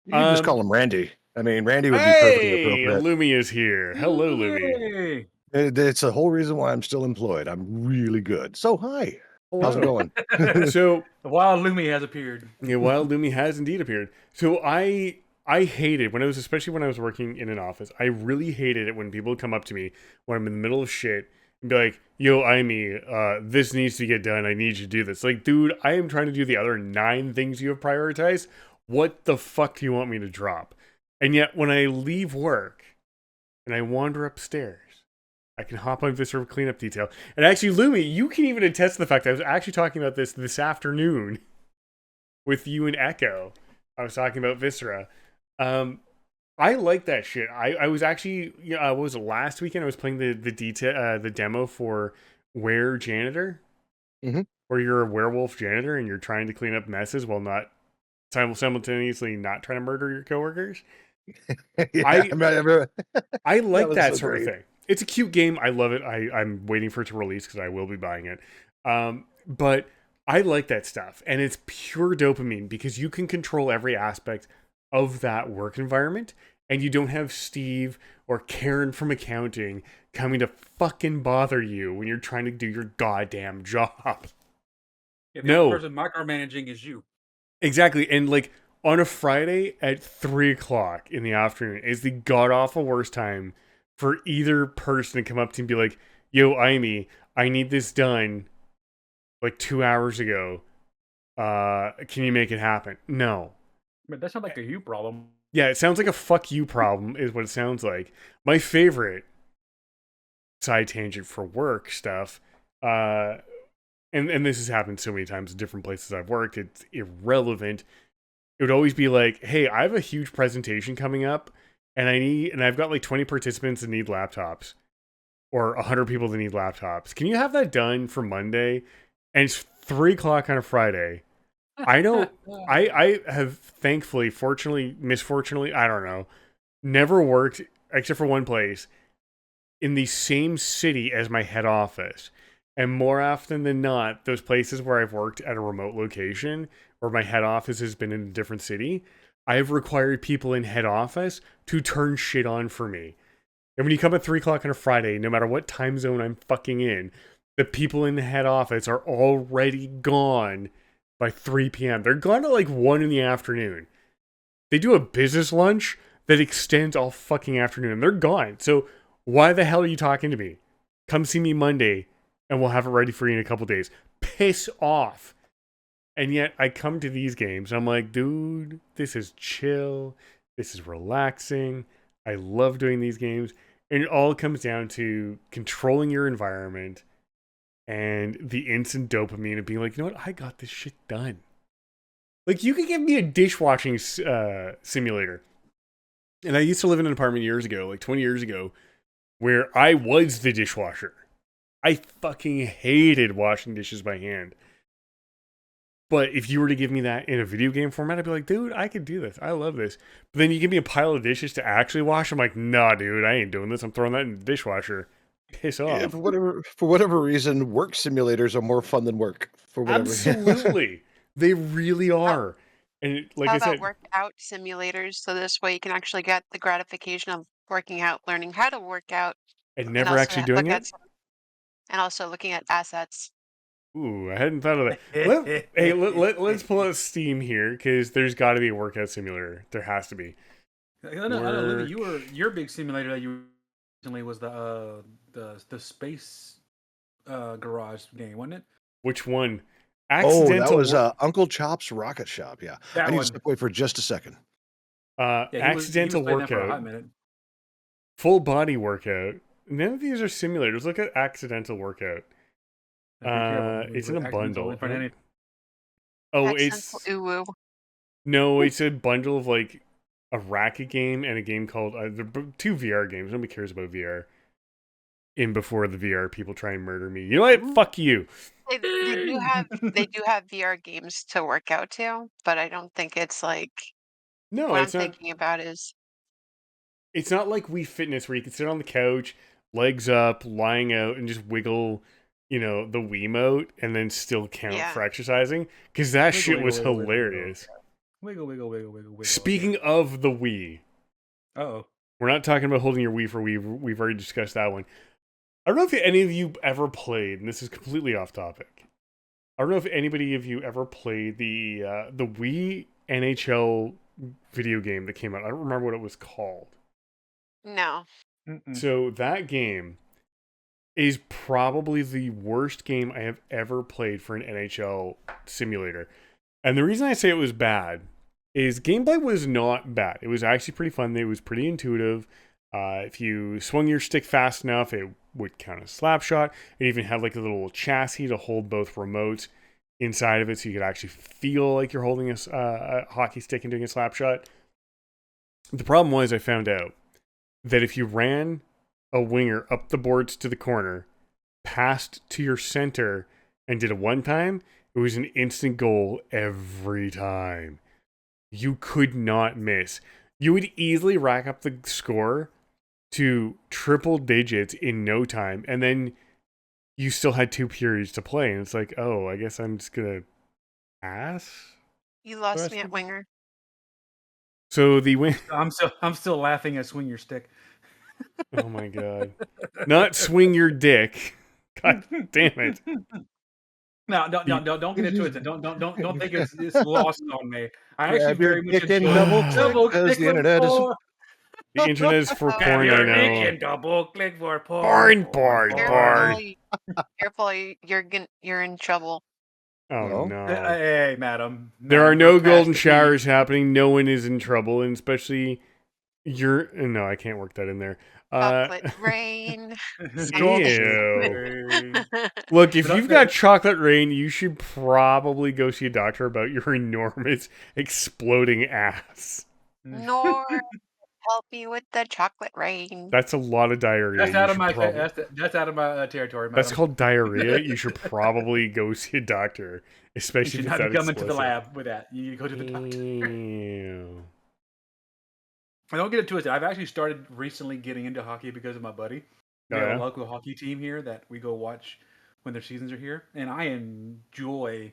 D: You can just call him Randy. I mean, Randy would be perfectly appropriate.
A: Lumi is here. Hello, Lumi.
D: It's the whole reason why I'm still employed. I'm really good. So, hi. How's it going?
A: So
B: the Wild Lumi has appeared.
A: Yeah, Wild Lumi has indeed appeared. So I hated especially when I was working in an office. I really hated it when people would come up to me when I'm in the middle of shit and be like, "Yo, this needs to get done. I need you to do this." Like, dude, I am trying to do the other 9 things you have prioritized. What the fuck do you want me to drop? And yet, when I leave work and I wander upstairs, I can hop on Viscera cleanup detail. And actually, Lumi, you can even attest to the fact that I was actually talking about this afternoon with you and Echo. I was talking about Viscera. I like that shit. I was actually, what was it, last weekend? I was playing the demo for Were Janitor, where you're a werewolf janitor and you're trying to clean up messes while not simultaneously not trying to murder your coworkers. I like that sort of thing. It's a cute game. I love it. I'm waiting for it to release because I will be buying it. But I like that stuff. And it's pure dopamine because you can control every aspect of that work environment. And you don't have Steve or Karen from accounting coming to fucking bother you when you're trying to do your goddamn job.
B: Yeah, the only person micromanaging is you.
A: Exactly. And like on a Friday at 3 o'clock in the afternoon is the god-awful worst time for either person to come up to you and be like, "Yo, Amy, I need this done like 2 hours ago. Can you make it happen?" No.
B: But that sounds like a you problem.
A: Yeah, it sounds like a fuck you problem is what it sounds like. My favorite side tangent for work stuff, and this has happened so many times in different places I've worked, it's irrelevant. It would always be like, "Hey, I have a huge presentation coming up, and I've got like 20 participants that need laptops, or 100 people that need laptops. Can you have that done for Monday?" And it's 3 o'clock on a Friday. I have thankfully, fortunately, misfortunately, I don't know, never worked, except for one place, in the same city as my head office. And more often than not, those places where I've worked at a remote location, where my head office has been in a different city, I have required people in head office to turn shit on for me. And when you come at 3 o'clock on a Friday, no matter what time zone I'm fucking in, the people in the head office are already gone by 3 p.m. They're gone at like 1 in the afternoon. They do a business lunch that extends all fucking afternoon. They're gone. So why the hell are you talking to me? Come see me Monday and we'll have it ready for you in a couple days. Piss off. And yet I come to these games. I'm like, dude, this is chill. This is relaxing. I love doing these games. And it all comes down to controlling your environment and the instant dopamine of being like, you know what? I got this shit done. Like, you could give me a dishwashing simulator. And I used to live in an apartment years ago, like 20 years ago, where I was the dishwasher. I fucking hated washing dishes by hand. But if you were to give me that in a video game format, I'd be like, dude, I could do this. I love this. But then you give me a pile of dishes to actually wash. I'm like, nah, dude, I ain't doing this. I'm throwing that in the dishwasher. piss
D: Yeah,
A: off.
D: for whatever reason, work simulators are more fun than work. For whatever.
A: Absolutely. They really
C: How,
A: are. And like
C: how
A: I
C: about
A: said,
C: workout simulators? So this way you can actually get the gratification of working out, learning how to work out,
A: and
C: and
A: never
C: also
A: actually doing
C: look
A: it.
C: at and also looking at assets.
A: Ooh, I hadn't thought of that. Let's pull out Steam here because there's got to be a workout simulator. There has to be.
B: I know, Livy, your big simulator that you recently was the space garage game, wasn't it?
A: Which one?
D: Oh, that
A: Accidental
D: was Uncle Chop's Rocket Shop. Yeah, I
B: That
D: need to
B: one.
D: step away for just a second.
B: Yeah, he was
A: accidental
B: playing that for a
A: workout,
B: hot minute.
A: full body workout. None of these are simulators. Look at accidental workout.
B: Be careful.
A: It's in a
B: Accidental
A: bundle.
B: infinity.
A: Oh,
C: Accidental
A: it's
C: uwu.
A: no, it's a bundle of like a racket game and a game called two VR games. Nobody cares about VR. In before the VR people try and murder me. You know what? Fuck you.
C: They do have VR games to work out to, but I don't think it's like
A: No,
C: what I'm
A: it's not.
C: thinking about is
A: It's not like Wii Fitness where you can sit on the couch, legs up, lying out, and just wiggle, the Wiimote and then still count
C: yeah.
A: for exercising. Because that
B: Wiggle,
A: shit
B: wiggle,
A: was
B: wiggle, wiggle, wiggle.
A: hilarious.
B: Wiggle, wiggle, wiggle, wiggle, wiggle.
A: Speaking of the Wii,
B: Uh-oh.
A: we're not talking about holding your Wii for Wii. We've already discussed that one. I don't know if any of you ever played, and this is completely off topic. I don't know if anybody of you ever played the Wii NHL video game that came out. I don't remember what it was called.
C: No.
A: So that game is probably the worst game I have ever played for an NHL simulator. And the reason I say it was bad is gameplay was not bad. It was actually pretty fun. It was pretty intuitive. If you swung your stick fast enough, it would count as slap shot. It even had like a little chassis to hold both remotes inside of it, so you could actually feel like you're holding a hockey stick and doing a slap shot. The problem was I found out that if you ran a winger up the boards to the corner, passed to your center, and did it one time, it was an instant goal every time. You could not miss. You would easily rack up the score to triple digits in no time, and then you still had 2 periods to play, and it's like, oh, I guess I'm just gonna pass.
C: You lost me at winger.
A: So the win.
B: I'm still laughing at swing your stick.
A: Oh my god! Not swing your dick. God damn it!
B: No, don't get into it. Don't think it's lost on me. I actually
D: Grab your
B: very much
D: dick and
B: enjoy
D: double click, 'cause the internet is-
A: The internet is for
C: Grab
A: porn. I
B: your
A: know.
B: dick and double click for porn.
A: Barn.
C: Careful, you're in trouble.
A: Oh
D: No.
A: no!
B: Hey, madam.
A: There are
B: Madam,
A: no
B: you're past
A: golden
B: the
A: showers happening. No one is in trouble, and especially you're. No, I can't work that in there.
C: Chocolate rain.
A: Ew. Look, if you've got chocolate rain, you should probably go see a doctor about your enormous exploding ass.
C: Nor help me with the chocolate rain.
A: That's a lot of diarrhea.
B: That's
A: You
B: out of
A: should
B: my
A: probably-
B: that's out of my territory.
A: That's
B: madam.
A: called diarrhea. You should probably go see a doctor,
B: You
A: especially
B: should
A: if
B: not
A: it's
B: be
A: that
B: coming to the
A: explicit.
B: lab with that. You go to the doctor.
A: Ew.
B: I don't get it twisted. I've actually started recently getting into hockey because of my buddy. We
A: Oh,
B: have
A: yeah?
B: a local hockey team here that we go watch when their seasons are here, and I enjoy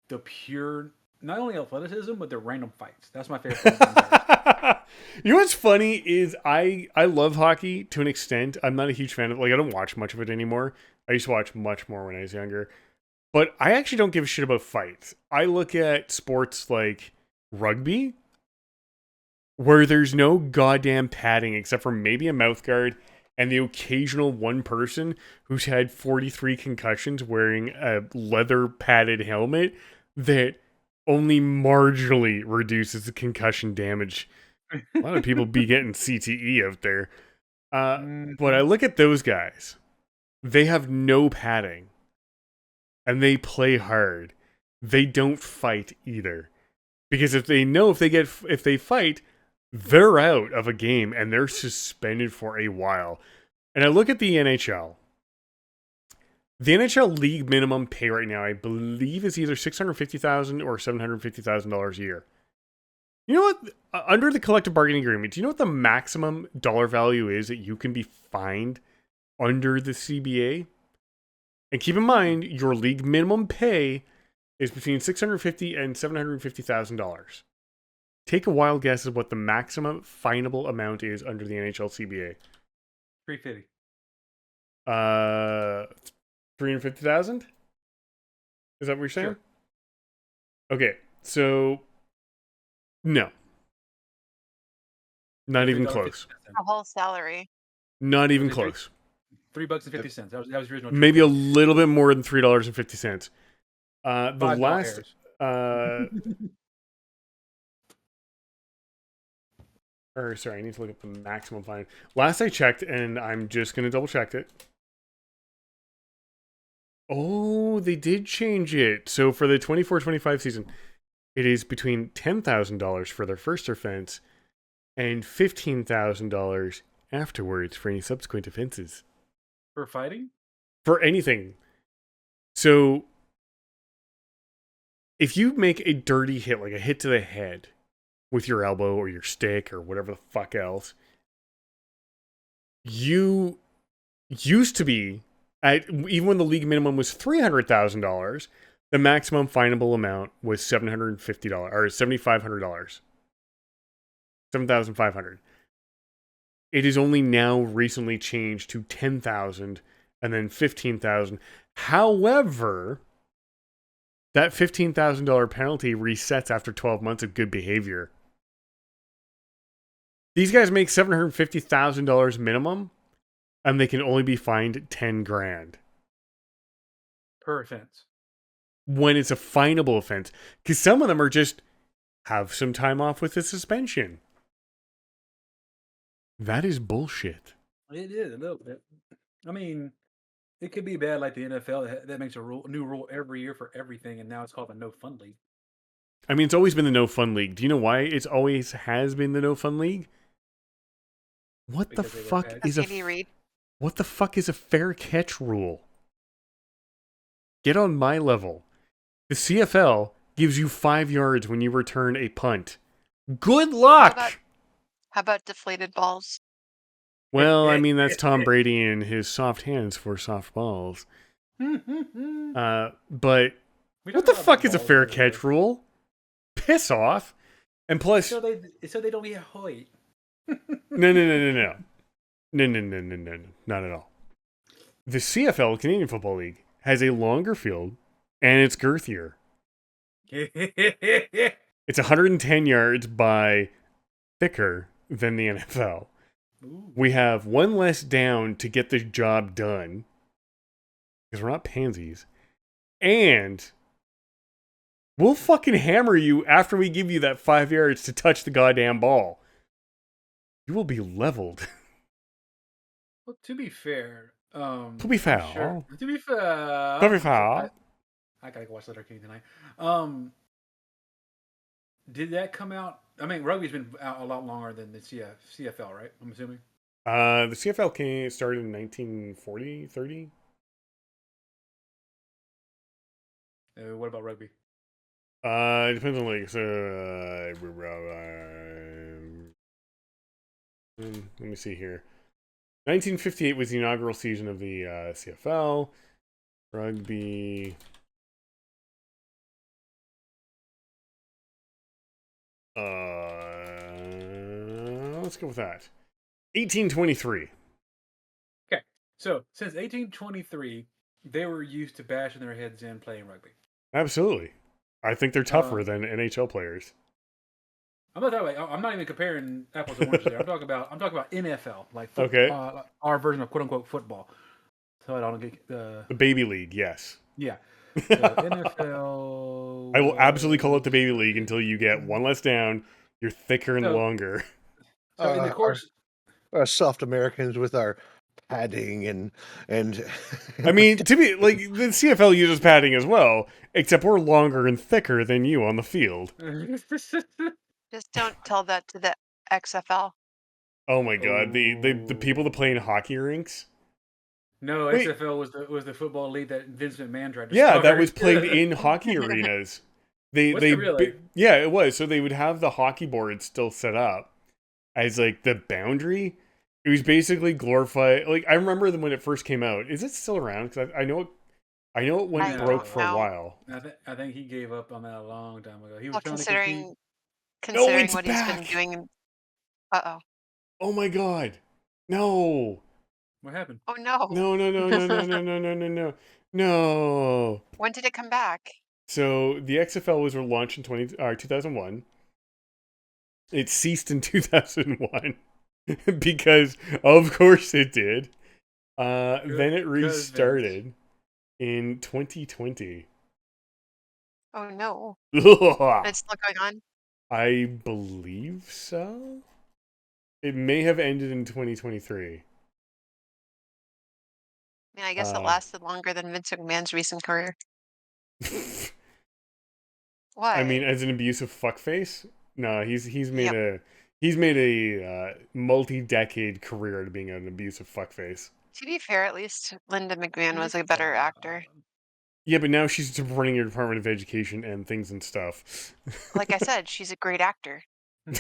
B: the pure, not only athleticism, but the random fights. That's my favorite.
A: You know what's funny is I love hockey to an extent. I'm not a huge fan of I don't watch much of it anymore. I used to watch much more when I was younger. But I actually don't give a shit about fights. I look at sports like rugby where there's no goddamn padding except for maybe a mouth guard and the occasional one person who's had 43 concussions wearing a leather padded helmet that only marginally reduces the concussion damage. A lot of people be getting CTE out there. But I look at those guys. They have no padding. And they play hard. They don't fight either. Because if they fight, they're out of a game and they're suspended for a while. And I look at the NHL. The NHL league minimum pay right now, I believe, is either $650,000 or $750,000 a year. You know what? Under the collective bargaining agreement, do you know what the maximum dollar value is that you can be fined under the CBA. And keep in mind, your league minimum pay is between $650,000 and $750,000. Take a wild guess at what the maximum finable amount is under the NHL CBA.
B: $350.
A: 350,000? Is that what you're saying?
B: Sure.
A: Okay, so no. Not even close.
C: A whole salary.
A: Not even
B: Was it
A: close.
B: $3.50. That was the original.
A: Maybe a little bit more than $3.50. The
B: $5
A: last
B: errors.
A: or sorry, I need to look up the maximum fine. Last I checked, and I'm just gonna double check it. Oh, they did change it. So for the 24-25 season, it is between $10,000 for their first offense and $15,000 afterwards for any subsequent offenses.
B: For fighting?
A: For anything. So if you make a dirty hit, like a hit to the head with your elbow or your stick or whatever the fuck else, you used to be even when the league minimum was $300,000, the maximum finable amount was $750 or $7,500. $7,500. It is only now recently changed to $10,000 and then $15,000. However, that $15,000 penalty resets after 12 months of good behavior. These guys make $750,000 minimum, and they can only be fined $10,000
B: Per offense.
A: when it's a finable offense. Because some of them are just have some time off with the suspension. That is bullshit.
B: It is a little bit. I mean, it could be bad like the NFL that makes a new rule every year for everything, and now it's called a no fun league.
A: I mean, it's always been the no fun league. Do you know why it always has been the no fun league? What
B: Because
A: the
B: they work
A: fuck
B: bad.
A: is
C: Andy Reid.
A: what the fuck is a fair catch rule? Get on my level. The CFL gives you 5 yards when you return a punt. Good luck.
C: How about deflated balls?
A: Well, I mean, that's Tom Brady and his soft hands for soft balls. But what the fuck is a fair catch rule? Piss off. And plus,
B: So they don't get hoit.
A: no, not at all. The CFL, Canadian Football League, has a longer field and it's girthier. It's 110 yards by thicker than the NFL.
B: Ooh.
A: We have one less down to get the job done because we're not pansies. And we'll fucking hammer you after we give you that 5 yards to touch the goddamn ball. You will be leveled.
B: Well, to be fair,
A: To be fair.
B: To be fair.
A: To be fair.
B: I gotta go watch Letter King tonight. Did that come out? I mean, rugby's been out a lot longer than the CFL, right? I'm assuming.
A: The CFL started in 1940, 30.
B: What about rugby?
A: It depends on league. So, let me see here. 1958 was the inaugural season of the CFL. Rugby. Let's go with that. 1823.
B: Okay, so since 1823, they were used to bashing their heads in playing rugby.
A: Absolutely. I think they're tougher than NHL players.
B: I'm not even comparing apples to oranges there. I'm talking about NFL, like
A: Okay.
B: Our version of quote unquote football. So I don't get
A: The baby league, yes.
B: yeah. The NFL.
A: I will absolutely call it the baby league until you get one less down. You're thicker and longer.
B: So in the course,
D: Our soft Americans with our padding and
A: I mean, to be like the CFL uses padding as well, except we're longer and thicker than you on the field.
C: Just don't tell that to the XFL.
A: Oh my god, the people that play in hockey rinks.
B: no,
A: Wait.
B: XFL was the football league that Vince McMahon tried to
A: Yeah,
B: start.
A: that was played in hockey arenas.
B: Was it really?
A: Yeah, it was. So they would have the hockey board still set up as like the boundary, It was basically glorified. Like I remember them when it first came out. Is it still around? Because I know it went
C: I
A: broke
C: don't
A: for a
C: know.
A: while.
B: I think he gave up on that a long time ago. He was
C: Well,
B: trying to compete.
A: No,
C: considering
A: it's
C: what he's been
A: back.
C: doing. Uh-oh.
A: Oh my god. No.
B: What happened?
C: Oh no.
A: No, no, no, no, no, no, no, no, no, no. No.
C: When did it come back?
A: So the XFL was launched in 2001. It ceased in 2001 because, of course, it did. Then it restarted in 2020.
C: Oh no.
A: Ugh.
C: It's still going on?
A: I believe so. It may have ended in 2023.
C: I mean, I guess it
A: Uh,
C: lasted longer than Vince McMahon's recent career. What?
A: I mean, as an abusive fuckface, no, he's made
C: Yep.
A: a multi-decade career out of being an abusive fuckface.
C: To be fair, at least Linda McMahon was a better actor.
A: Yeah, but now she's running your Department of Education and things and stuff.
C: Like I said, she's a great actor.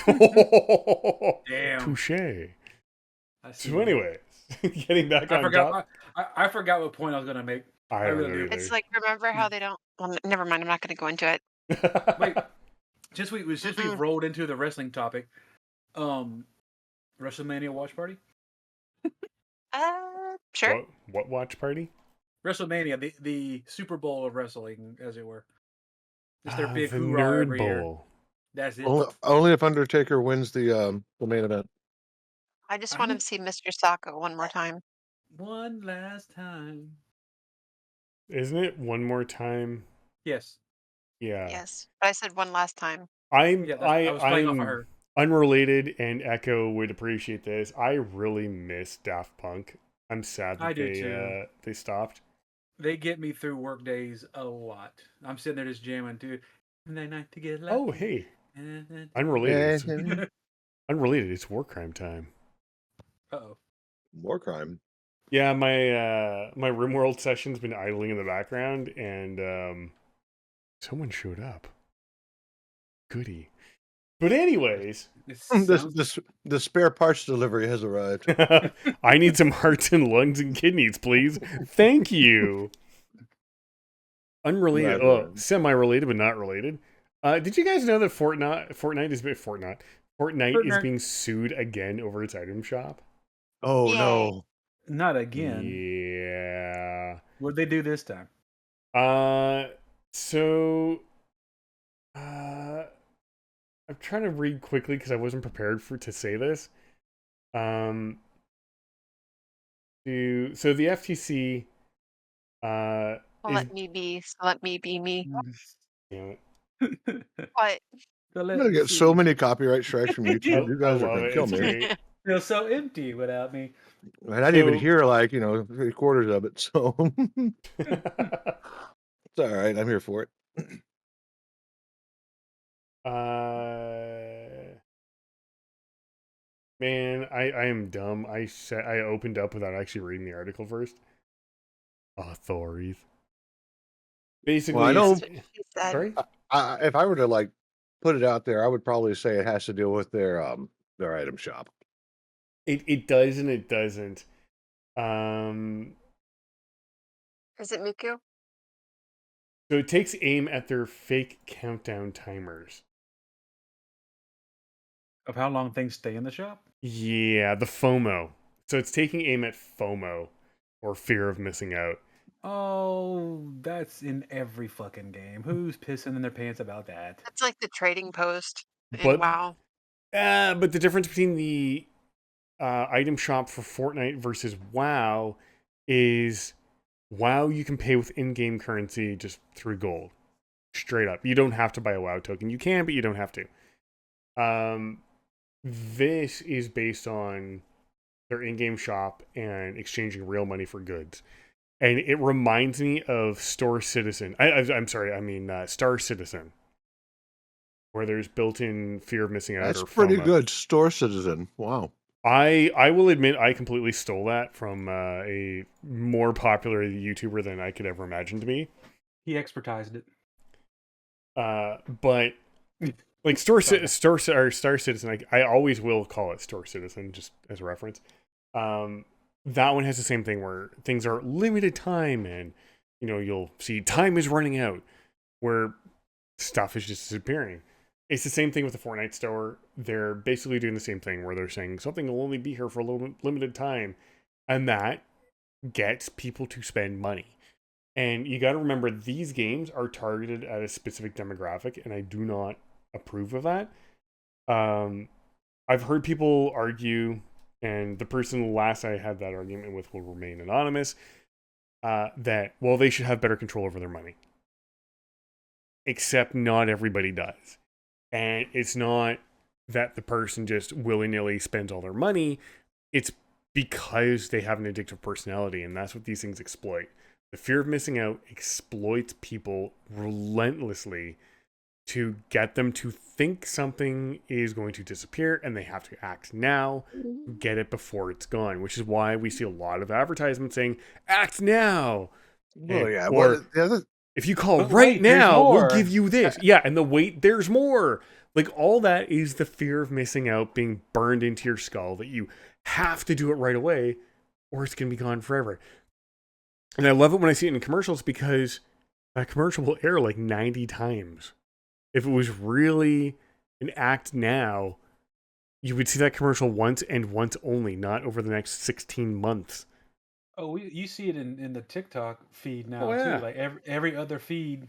B: Damn.
A: Touche.
B: I see
A: So,
B: that.
A: anyways, getting back on top.
B: I forgot what point I was gonna make.
A: I don't
B: really
A: know
B: do.
A: either.
C: It's like, remember how they don't... Well, never mind, I'm not going to go into it.
B: Wait, since we rolled into the wrestling topic, WrestleMania watch party.
C: Sure.
A: What watch party?
B: WrestleMania, the Super Bowl of wrestling, as it were. It's their big
A: the
B: hoorah
A: Nerd
B: every year.
A: Bowl.
B: That's it.
D: Only if Undertaker wins the main event.
C: I just want to see Mr. Sacco one more time.
B: One last time.
A: Isn't it one more time?
B: Yes.
A: Yeah.
C: Yes. But I said one last time.
B: I was playing off of
A: I'm
B: her.
A: unrelated, and Echo would appreciate this. I really miss Daft Punk. I'm sad that they stopped.
B: They get me through work days a lot. I'm sitting there just jamming too. And they night to get lucky.
A: Oh, hey. Unrelated. Unrelated. It's war crime time.
B: Uh-oh.
D: War crime.
A: Yeah, my RimWorld session's been idling in the background, and someone showed up. Goody. But anyways,
D: The spare parts delivery has arrived.
A: I need some hearts and lungs and kidneys, please. Thank you. Unrelated, semi-related, but not related. Did you guys know that Fortnite is being sued again over its item shop?
D: Oh
C: Yay.
D: no!
B: Not again.
A: Yeah.
B: What'd they do this time?
A: So, I'm trying to read quickly because I wasn't prepared to say this. So the FTC,
C: Let me be me.
A: Damn it.
C: What?
D: I'm gonna get so many copyright strikes from YouTube. You guys
A: I
D: are
A: love
D: gonna
A: it.
D: kill
A: It's
D: me.
A: great.
B: Feels so empty without me.
D: And I didn't even hear 3/4 of it, so it's all right. I'm here for it.
A: Man, I am dumb. I opened up without actually reading the article first. Authorities. Basically,
D: Well, I know.
A: Sorry?
D: If I were to put it out there, I would probably say it has to deal with their item shop.
A: It does and it doesn't.
C: Is it Miku?
A: So it takes aim at their fake countdown timers.
B: Of how long things stay in the shop?
A: Yeah, the FOMO. So it's taking aim at FOMO, or fear of missing out.
B: Oh, that's in every fucking game. Who's pissing in their pants about that?
C: That's like the trading post.
A: But
C: Wow.
A: But the difference between the item shop for Fortnite versus WoW is WoW you can pay with in-game currency just through gold. Straight up. You don't have to buy a WoW token. You can, but you don't have to. This is based on their in-game shop and exchanging real money for goods. And it reminds me of Store Citizen. I'm sorry, I mean Star Citizen. Where there's built-in fear of missing out.
D: That's
A: or
D: pretty
A: FOMO.
D: good. Store Citizen. Wow.
A: I will admit I completely stole that from a more popular YouTuber than I could ever imagine to be.
B: He expertised it.
A: But like Star Citizen, I always will call it Store Citizen just as a reference. That one has the same thing where things are limited time, and you'll see time is running out, where stuff is just disappearing. It's the same thing with the Fortnite store. They're basically doing the same thing where they're saying something will only be here for a little limited time, and that gets people to spend money. And you got to remember, these games are targeted at a specific demographic, and I do not approve of that. I've heard people argue, and the person last I had that argument with will remain anonymous, that, well, they should have better control over their money. Except not everybody does. And it's not that the person just willy-nilly spends all their money. It's because they have an addictive personality, and that's what these things exploit. The fear of missing out exploits people relentlessly to get them to think something is going to disappear, and they have to act now, get it before it's gone, which is why we see a lot of advertisements saying, act now.
D: Well, yeah.
A: Or if you call right now, we'll give you this. Yeah, and the wait, there's more. Like, all that is the fear of missing out being burned into your skull, that you have to do it right away or it's going to be gone forever. And I love it when I see it in commercials, because that commercial will air like 90 times. If it was really an act now, you would see that commercial once and once only, not over the next 16 months.
B: Oh, you see it in the TikTok feed now
A: yeah.
B: too. Like every other feed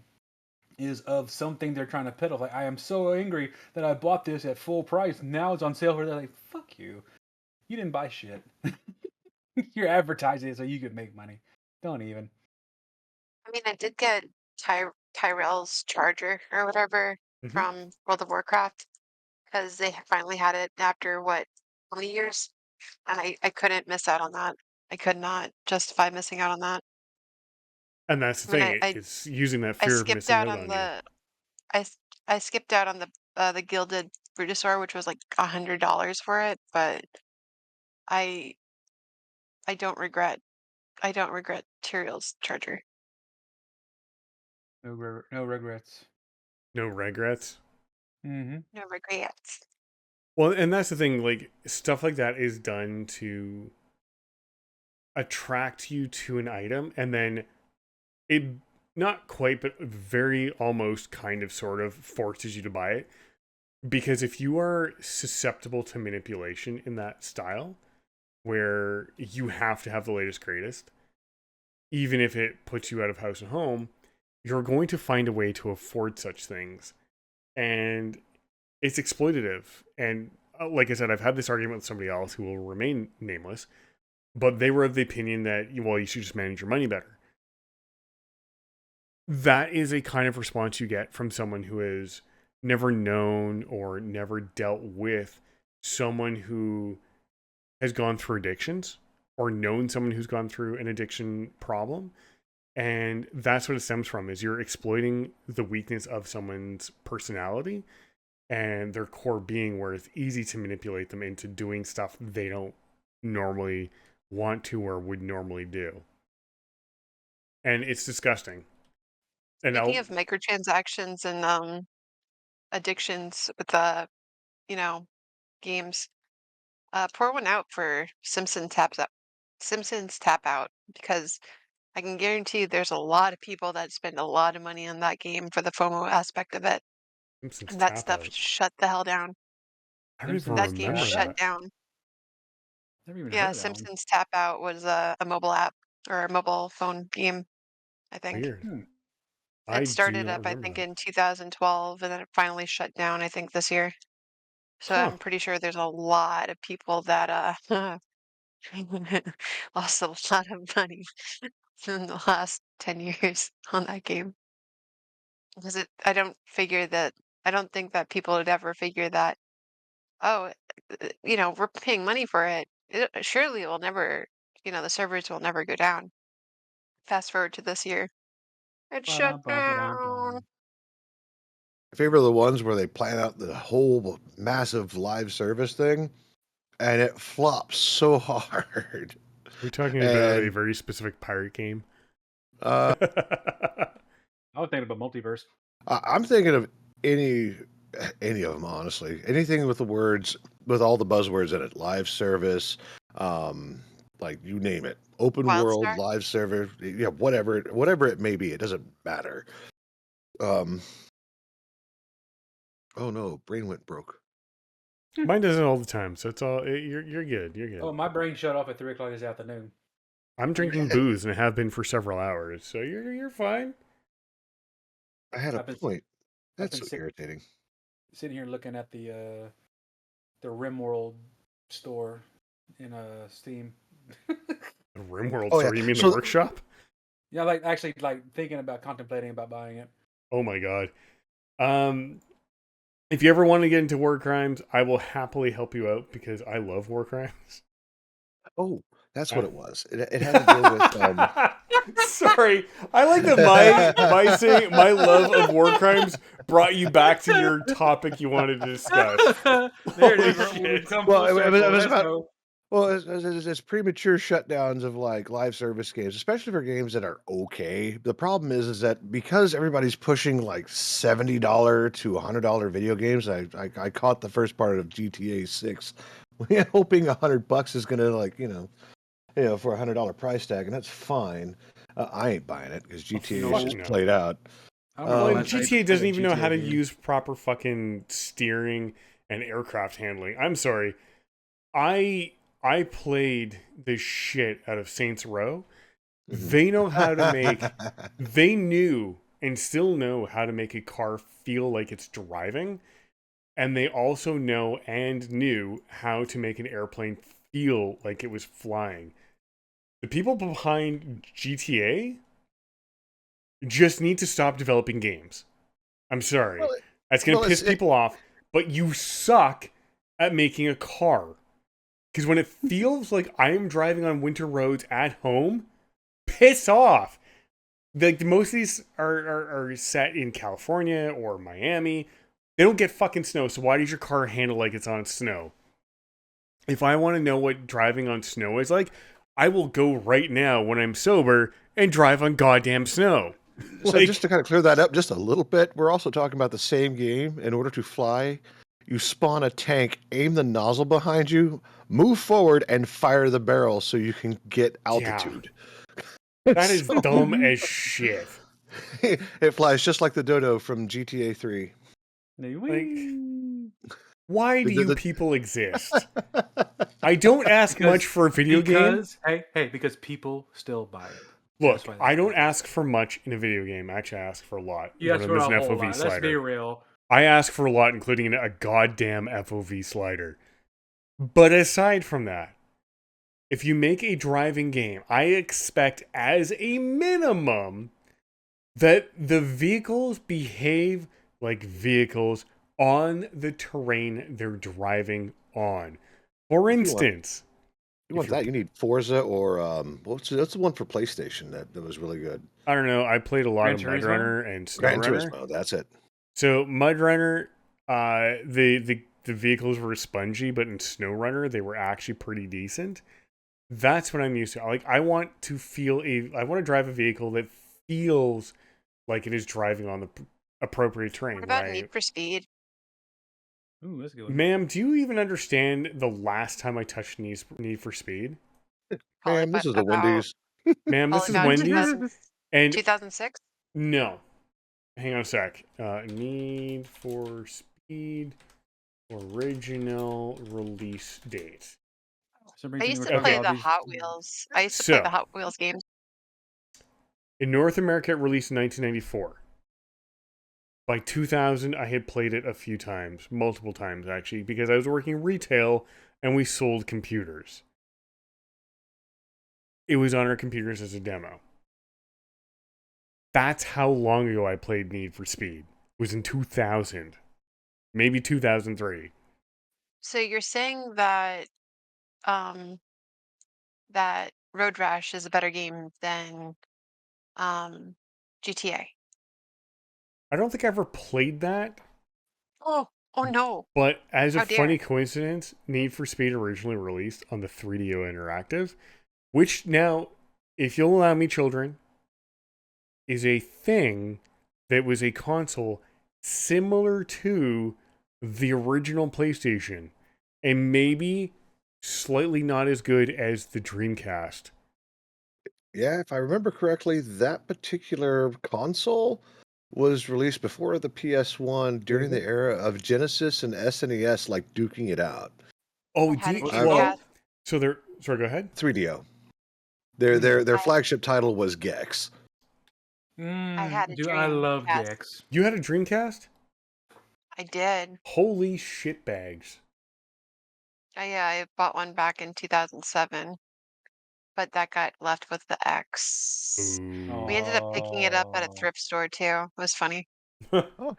B: is of something they're trying to peddle. Like, I am so angry that I bought this at full price. Now it's on sale for that. Like, fuck you. You didn't buy shit. You're advertising it so you could make money. Don't even.
C: I mean, I did get Tyrell's charger or whatever from World of Warcraft, because they finally had it after, what, 20 years? And I couldn't miss out on that. I could not justify missing out on that.
A: And that's the thing. It's using that
C: I
A: fear of
C: skipped
A: missing
C: out
A: out
C: on
A: on you.
C: I skipped out on the Gilded Brutosaur, which was like $100 for it, but I don't regret Tyrell's charger.
B: No regrets.
A: No regrets.
B: Mm-hmm.
C: No regrets.
A: Well, and that's the thing. Like, stuff like that is done to attract you to an item, and then it, not quite, but very almost kind of sort of forces you to buy it. Because if you are susceptible to manipulation in that style, where you have to have the latest greatest, even if it puts you out of house and home, you're going to find a way to afford such things. And it's exploitative. And like I said, I've had this argument with somebody else who will remain nameless, but they were of the opinion that, well, you should just manage your money better. That is a kind of response you get from someone who has never known or never dealt with someone who has gone through addictions, or known someone who's gone through an addiction problem. And that's what it stems from, is you're exploiting the weakness of someone's personality and their core being, where it's easy to manipulate them into doing stuff they don't normally want to or would normally do. And it's disgusting. And
C: Speaking of microtransactions and addictions with games, pour one out for Simpsons Tap Out, because I can guarantee you there's a lot of people that spend a lot of money on that game for the FOMO aspect of it.
A: Simpsons
C: And that
A: Tap
C: stuff
A: Out.
C: shut the hell down.
A: I don't even
C: That game
A: remember
C: shut
A: that.
C: down.
B: Never even
C: Yeah,
B: heard of that one.
C: Simpsons Tap Out was a mobile app or a mobile phone game, I think.
A: Weird.
C: It started
A: not
C: up, I
A: remember
C: think,
A: that.
C: in 2012, and then it finally shut down, I think, this year. So I'm pretty sure there's a lot of people that lost a lot of money in the last 10 years on that game. Because I don't think that people would ever figure that, oh, we're paying money for it. Surely it will never, the servers will never go down. Fast forward to this year. It shut down.
D: My favorite are the ones where they plan out the whole massive live service thing, and it flops so hard.
A: We're talking about a very specific pirate game.
B: I was thinking about Multiverse.
D: I'm thinking of any of them, honestly. Anything with the words with all the buzzwords in it, live service, like you name it, open world,
C: Wildstar?
D: live server, yeah, whatever it may be, it doesn't matter. Um, oh no, brain went broke.
A: Mine does it all the time, so it's all you're good. You're good.
B: Oh, my brain shut off at 3 o'clock this afternoon.
A: I'm drinking booze and have been for several hours, so you're fine.
D: I had a
B: I've been-
D: point.
B: I've
D: That's
B: been
D: so irritating.
B: Sitting here looking at the RimWorld store in Steam.
A: The RimWorld
D: Oh,
A: store?
D: yeah.
A: You mean
D: So-
A: the workshop?
B: Yeah, like actually like contemplating about buying it.
A: Oh my god. If you ever want to get into war crimes, I will happily help you out because I love war crimes.
D: Oh, that's what it was. It had to do with
A: Sorry, I like that my love of war crimes brought you back to your topic you wanted to discuss.
B: There it is.
A: Holy shit.
B: We've come
D: Well,
B: full
D: it was
B: circle. Let's
D: about-
B: go.
D: well, it's premature shutdowns of like live service games, especially for games that are okay. The problem is that because everybody's pushing like $70 to $100 video games, I caught the first part of GTA 6, hoping $100 is gonna like for $100 price tag, and that's fine. I ain't buying it because GTA
A: fuck
D: is just
A: no.
D: played out.
B: I don't
A: Well,
B: know
A: and
B: last night
A: GTA
B: played
A: doesn't
B: a
A: even know how to
B: GTA game.
A: use proper fucking steering and aircraft handling. I'm sorry. I played the shit out of Saints Row.
D: Mhm.
A: They know how to make they knew and still know how to make a car feel like it's driving. And they also know and knew how to make an airplane feel like it was flying. The people behind GTA just need to stop developing games. I'm sorry.
D: Well,
A: That's going to
D: well,
A: piss
D: it's-
A: people off, but you suck at making a car. Because when it feels like I am driving on winter roads at home, piss off. Like most of these are set in California or Miami. They don't get fucking snow, so why does your car handle like it's on snow? If I want to know what driving on snow is like, I will go right now when I'm sober and drive on goddamn snow.
D: So just to kind of clear that up just a little bit, we're also talking about the same game. In order to fly, you spawn a tank, aim the nozzle behind you, move forward, and fire the barrel so you can get altitude.
A: That is dumb as shit.
D: It flies just like the dodo from GTA 3.
A: Why do you people exist? I don't ask much for a video game.
B: Because people still buy it.
A: Look,
B: That's why
A: I don't ask for much in a video game. I actually ask for a lot.
B: You ask
A: when
B: for a
A: there's an
B: whole
A: FOV
B: lot. Let's
A: slider.
B: be real.
A: I ask for a lot, including a goddamn FOV slider. But aside from that, if you make a driving game, I expect as a minimum that the vehicles behave like vehicles on the terrain they're driving on. For instance,
D: You want that? You need Forza or what's the one for PlayStation that was really good?
A: I don't know. I played a lot
B: Gran
A: of
B: Turismo?
A: MudRunner and
D: Gran
A: SnowRunner.
D: Turismo. That's it.
A: So MudRunner, the vehicles were spongy, but in SnowRunner they were actually pretty decent. That's what I'm used to. Like I want to drive a vehicle that feels like it is driving on the appropriate terrain.
C: What about
A: right?
C: Need for Speed?
B: Ooh, that's a good one.
A: Ma'am, do you even understand the last time I touched Need for Speed?
C: Probably
D: Man, this is the
C: about-
D: Wendy's.
A: Ma'am, this is
C: about
A: Wendy's. And
C: 2006?
A: no. Hang on a sec. Need for Speed original release date.
C: I used to play the Hot Wheels. I used to play the Hot Wheels games.
A: In North America, it released in 1994. By 2000, I had played it a few times, multiple times actually, because I was working retail and we sold computers. It was on our computers as a demo. That's how long ago I played Need for Speed. It was in 2000. Maybe 2003.
C: So you're saying that that Road Rash is a better game than GTA?
A: I don't think I ever played that.
C: Oh no.
A: But as a
C: How dare.
A: funny coincidence, Need for Speed originally released on the 3DO Interactive, which now, if you'll allow me, children, is a thing that was a console similar to the original PlayStation. and maybe slightly not as good as the Dreamcast.
D: Yeah, if I remember correctly, that particular console was released before the PS1 during the era of Genesis and SNES, like duking it out.
A: Oh,
C: I had a
A: well,
C: Dreamcast.
A: so they're sorry. Go ahead.
D: 3DO. Their
C: I,
D: flagship title was Gex.
C: I had a
B: Dude, I love
C: Dreamcast.
B: Gex.
A: You had a Dreamcast?
C: I did.
A: Holy shit bags!
C: I bought one back in 2007, but that got left with the X.
A: Ooh.
C: We ended up picking it up at a
B: Oh.
C: thrift store too. It was funny.
D: Oh,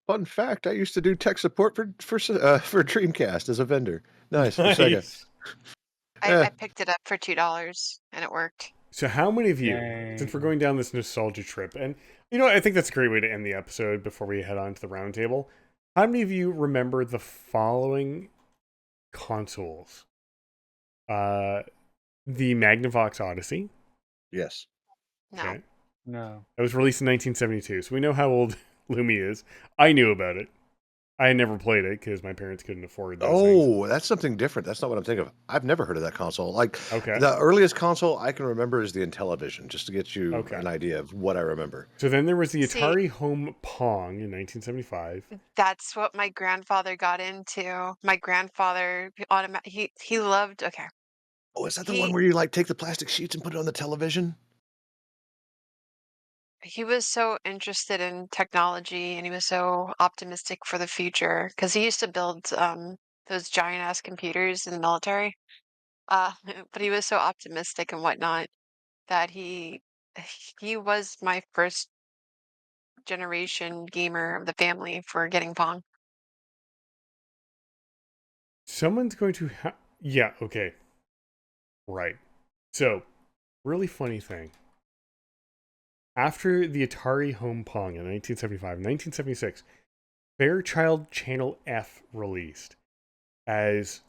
D: fun fact! I used to do tech support for Dreamcast as a vendor. Nice for Sega.
A: Nice.
C: I picked it up for $2 and it worked.
A: So, how many of you,
B: Dang.
A: since we're going down this nostalgia trip, and you know, I think that's a great way to end the episode before we head on to the roundtable. How many of you remember the following consoles? The Magnavox Odyssey.
D: Yes.
C: No.
A: Okay.
B: No.
A: That was released in 1972, so we know how old Lumi is. I knew about it. I had never played it because my parents couldn't afford those things.
D: Oh, that's something different. That's not what I'm thinking of. I've never heard of that console. Like
A: Okay.
D: the earliest console I can remember is the Intellivision, just to get you
A: Okay.
D: an idea of what I remember.
A: So then there was the
C: See-
A: Atari Home Pong in 1975.
C: That's what my grandfather got into. My grandfather he loved okay.
D: Oh, is that the
C: He-
D: one where you like take the plastic sheets and put it on the television?
C: He was so interested in technology and he was so optimistic for the future because he used to build those giant ass computers in the military. But he was so optimistic and whatnot that he was my first generation gamer of the family for getting Pong.
A: Someone's going to yeah, okay. Right. So, really funny thing. After the Atari Home Pong in 1975, 1976, Fairchild Channel F released as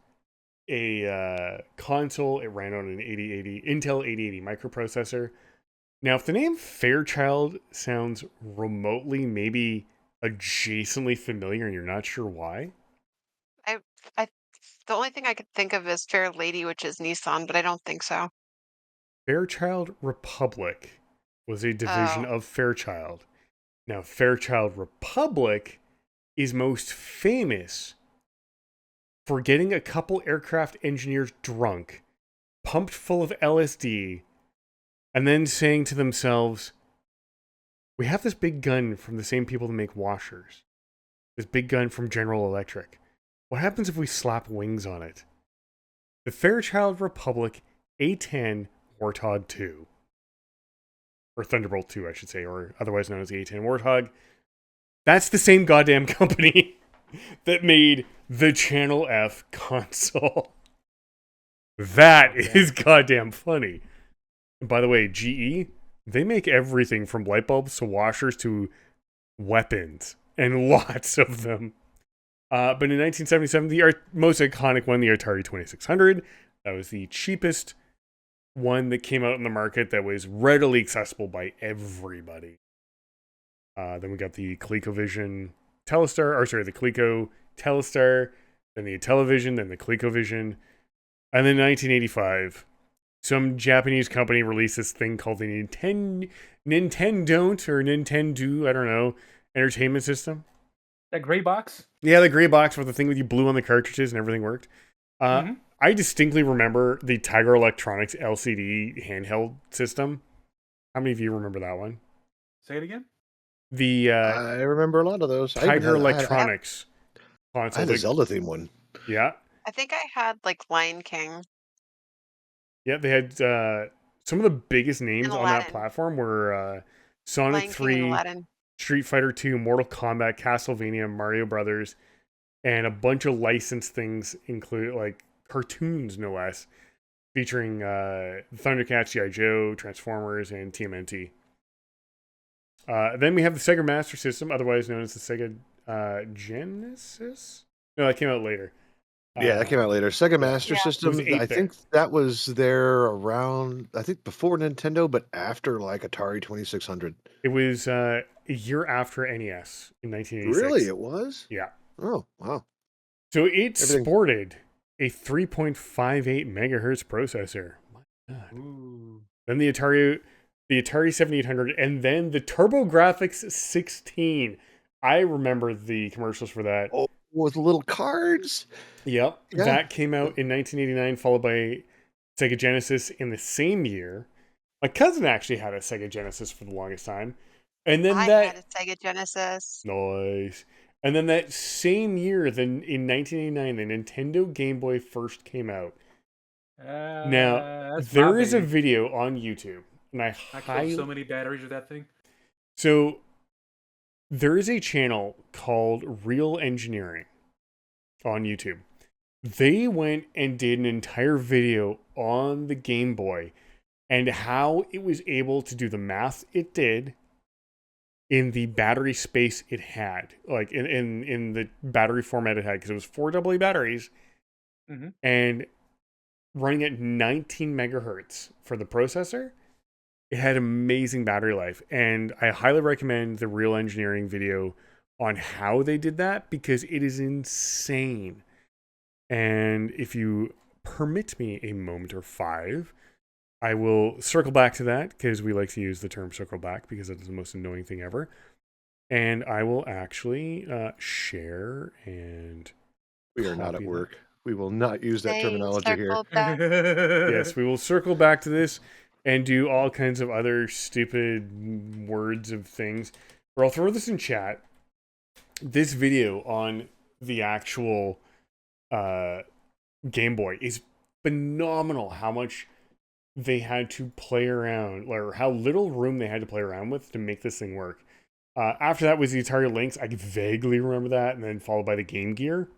A: a console. It ran on an Intel 8080 microprocessor. Now, if the name Fairchild sounds remotely, maybe adjacently familiar, and you're not sure why,
C: I the only thing I could think of is Fair Lady, which is Nissan, but I don't think so.
A: Fairchild Republic was a division
C: Oh.
A: of Fairchild. Now, Fairchild Republic is most famous for getting a couple aircraft engineers drunk, pumped full of LSD, and then saying to themselves, we have this big gun from the same people that make washers. This big gun from General Electric. What happens if we slap wings on it? The Fairchild Republic A-10 Warthog 2. Or Thunderbolt 2, I should say, or otherwise known as the A-10 Warthog. That's the same goddamn company that made the Channel F console. That is goddamn funny. And by the way, GE, they make everything from light bulbs to washers to weapons, and lots of them. But in 1977, the most iconic one, the Atari 2600, that was the cheapest one that came out in the market that was readily accessible by everybody. Then we got the ColecoVision Telestar, or sorry, the Coleco Telestar, then the Intellivision, then the ColecoVision, and then 1985, some Japanese company released this thing called the Nintendo or Nintendo, I don't know, entertainment system.
B: That gray box?
A: Yeah, the gray box with the thing with you blew on the cartridges and everything worked.
B: Mhm.
A: I distinctly remember the Tiger Electronics LCD handheld system. How many of you remember that one?
B: Say it again?
A: The
D: I remember a lot of those.
A: Tiger Electronics
D: I
A: console.
D: had a Zelda theme one.
A: Yeah.
C: I think I had like Lion King.
A: Yeah, they had some of the biggest names
C: And
A: on that
C: Aladdin.
A: platform were Sonic
C: Lion King and
A: 3,
C: Aladdin.
A: Street Fighter 2, Mortal Kombat, Castlevania, Mario Brothers, and a bunch of licensed things, include like cartoons, no less, featuring Thundercats, G.I. Joe, Transformers, and TMNT. Then we have the Sega Master System, otherwise known as the Sega Genesis? No, that came out later.
D: Yeah, that came out later. Sega Master
C: Yeah.
D: System.
A: It was
D: I
A: 8-bit.
D: think that was there around. I think before Nintendo, but after like Atari 2600.
A: It was a year after NES in 1986.
D: Really, it was.
A: Yeah.
D: Oh wow.
A: So it
D: Everything-
A: sported a 3.58 megahertz processor. My God.
B: Ooh.
A: Then the Atari 7800, and then the TurboGrafx 16. I remember the commercials for that.
D: Oh, with little cards.
A: Yep,
D: Yeah.
A: that came out in 1989, followed by Sega Genesis in the same year. My cousin actually had a Sega Genesis for the longest time, and then
C: I had a Sega Genesis.
A: nice. And then that same year, then in 1989, the Nintendo Game Boy first came out. Now
B: That's my
A: there is a
B: baby.
A: video on YouTube, and
B: I killed so many batteries with that thing.
A: So there is a channel called Real Engineering on YouTube. They went and did an entire video on the Game Boy and how it was able to do the math it did in the battery space it had, like in the battery format it had, because it was 4 AA batteries and running at 19 megahertz for the processor. It had amazing battery life, and I highly recommend the Real Engineering video on how they did that, because it is insane. And if you permit me a moment or 5, I will circle back to that, because we like to use the term circle back because it is the most annoying thing ever. And I will actually share and...
D: We are not at
A: copy
D: work.
A: that.
D: We will not use that
C: Say
D: terminology here.
C: circle back.
A: Yes, we will circle back to this and do all kinds of other stupid words of things. Or I'll throw this in chat. This video on the actual Game Boy is phenomenal. How much they had to play around, or how little room they had to play around with to make this thing work. After that was the Atari Lynx. I vaguely remember that, and then followed by the Game Gear.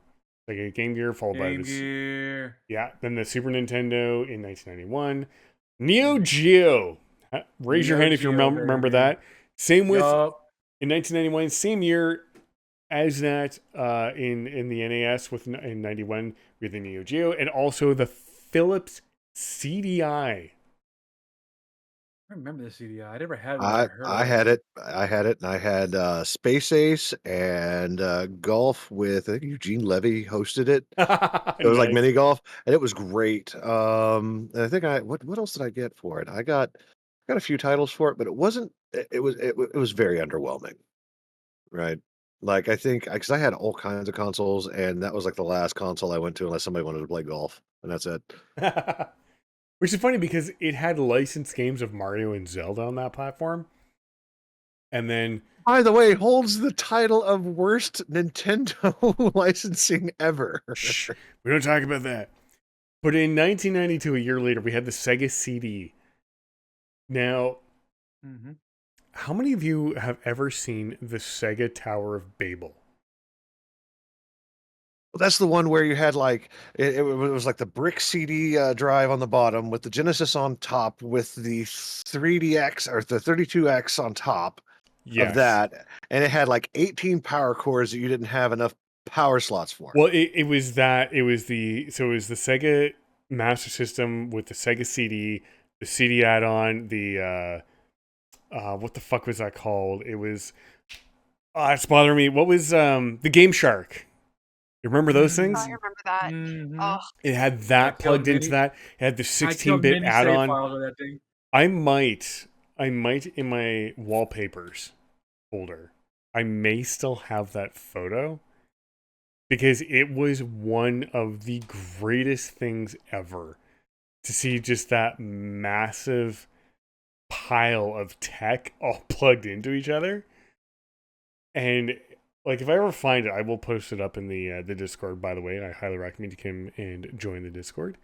A: Like a Game Gear, followed by this.
B: Gear.
A: Yeah, then the Super Nintendo in 1991. Neo Geo. Raise your
B: Neo
A: hand if you
B: Geo,
A: remember
B: baby.
A: that. Same with
B: Yup.
A: in 1991, same year as that in the NAS in 91 with the Neo Geo, and also the Philips CDI.
B: I remember the CDI. I never had one.
D: I had it. I had it, and I had Space Ace and golf with, I think, Eugene Levy hosted it. It was like
A: Nice.
D: mini golf, and it was great. And I think what else did I get for it? I got a few titles for it, but it wasn't. It was very underwhelming, right? Like, I think because I had all kinds of consoles, and that was like the last console I went to unless somebody wanted to play golf, and that's it.
A: Which is funny because it had licensed games of Mario and Zelda on that platform. And then,
D: By the way, holds the title of worst Nintendo licensing ever.
A: shh, we don't talk about that. But in 1992, a year later, we had the Sega CD. Now, how many of you have ever seen the Sega Tower of Babel?
D: That's the one where you had like it was like the brick CD drive on the bottom with the Genesis on top with the 3DX or the 32X on top
A: Yes.
D: of that, and it had like 18 power cords that you didn't have enough power slots for.
A: Well, it was that. It was the Sega Master System with the Sega CD, the CD add-on, the what the fuck was that called? It was it's bothering me. What was the Game Shark? You remember those things?
C: I remember that. Oh,
A: It had that plugged into that. It had the 16-bit add-on.
B: That thing.
A: I might in my wallpapers folder. I may still have that photo because it was one of the greatest things ever to see just that massive pile of tech all plugged into each other. And like, if I ever find it, I will post it up in the Discord, by the way. I highly recommend you come and join the Discord.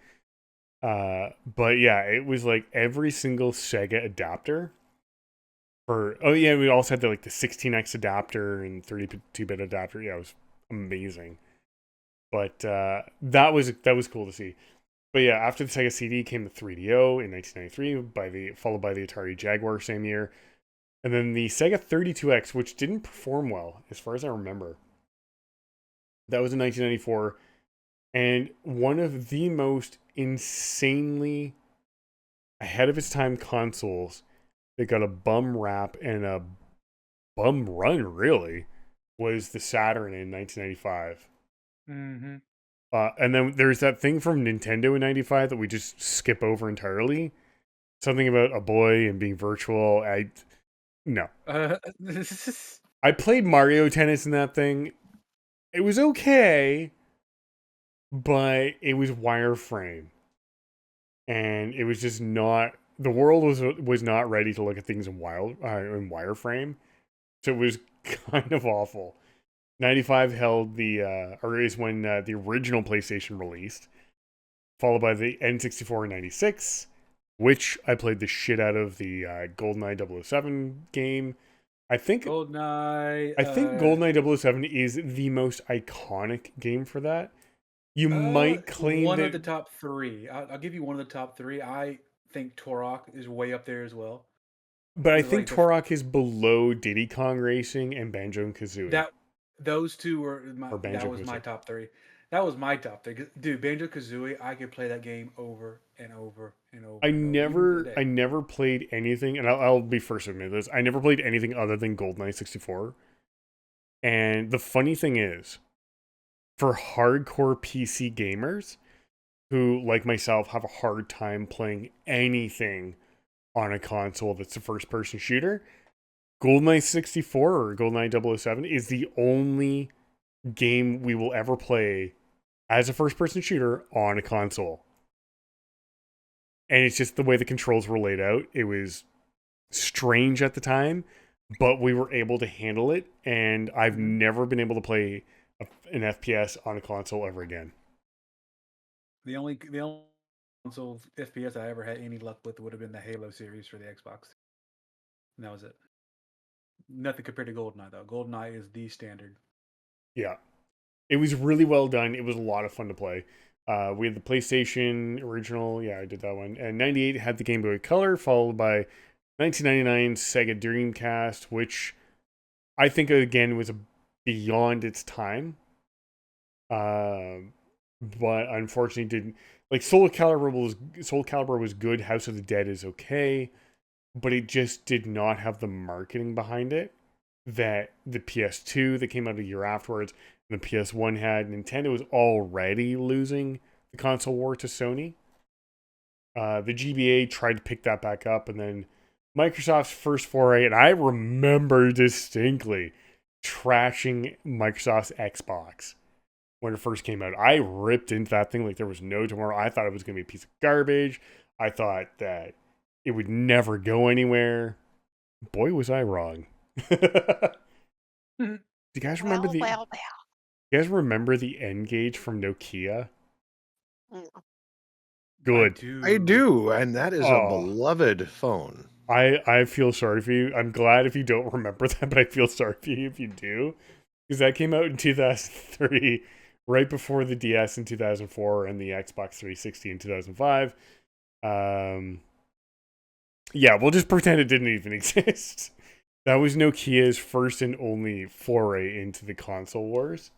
A: But yeah, it was like every single Sega adapter for, oh yeah, we also had the 16X adapter and 32-bit adapter. Yeah, it was amazing. But that was cool to see. But yeah, after the Sega CD came the 3DO in 1993, followed by the Atari Jaguar same year. And then the Sega 32X, which didn't perform well, as far as I remember. That was in 1994. And one of the most insanely ahead of its time consoles that got a bum rap and a bum run, really, was the Saturn in 1995. And then there's that thing from Nintendo in '95 that we just skip over entirely. Something about a boy and being virtual. No. I played Mario Tennis in that thing. It was okay, but it was wireframe, and it was just not. The world was not ready to look at things in wireframe, so it was kind of awful. 95 held or is when the original PlayStation released, followed by the N64 in 96, which I played the shit out of the GoldenEye 007 game. I think
B: GoldenEye.
A: GoldenEye 007 is the most iconic game for that. You might claim
B: one
A: that
B: of the top three. I'll give you one of the top three. I think Turok is way up there as well.
A: but I think Turok is below Diddy Kong Racing and Banjo and Kazooie.
B: Those two were my.
A: Or
B: That was my
A: Banjo-Kazooie.
B: top three. That was my top three. Dude, Banjo Kazooie, I could play that game over and over and over.
A: I
B: and over.
A: never played anything, and I'll be first to admit this. I never played anything other than GoldenEye 64. And the funny thing is, for hardcore PC gamers who, like myself, have a hard time playing anything on a console that's a first-person shooter, GoldenEye 64 or GoldenEye 007 is the only game we will ever play as a first-person shooter on a console. And it's just the way the controls were laid out. It was strange at the time, but we were able to handle it, and I've never been able to play an FPS on a console ever again.
B: The only console FPS I ever had any luck with would have been the Halo series for the Xbox. And that was it. Nothing compared to GoldenEye though. GoldenEye is the standard.
A: Yeah. It was really well done. It was a lot of fun to play. We had the PlayStation original. Yeah, I did that one. And 98 had the Game Boy Color, followed by 1999 Sega Dreamcast, which I think, again, was beyond its time. But unfortunately didn't. Like, Soul Calibur was good. House of the Dead is okay. But it just did not have the marketing behind it that the PS2 that came out a year afterwards and the PS1 had. Nintendo was already losing the console war to Sony. The GBA tried to pick that back up, and then Microsoft's first foray, and I remember distinctly trashing Microsoft's Xbox when it first came out. I ripped into that thing like there was no tomorrow. I thought it was going to be a piece of garbage. I thought that it would never go anywhere. Boy, was I wrong. Do you guys remember You guys remember the N gauge from Nokia?
C: No.
A: Good.
D: I do, and that is a beloved phone.
A: I feel sorry for you. I'm glad if you don't remember that, but I feel sorry for you if you do. Because that came out in 2003, right before the DS in 2004 and the Xbox 360 in 2005. Yeah, we'll just pretend it didn't even exist. That was Nokia's first and only foray into the console wars.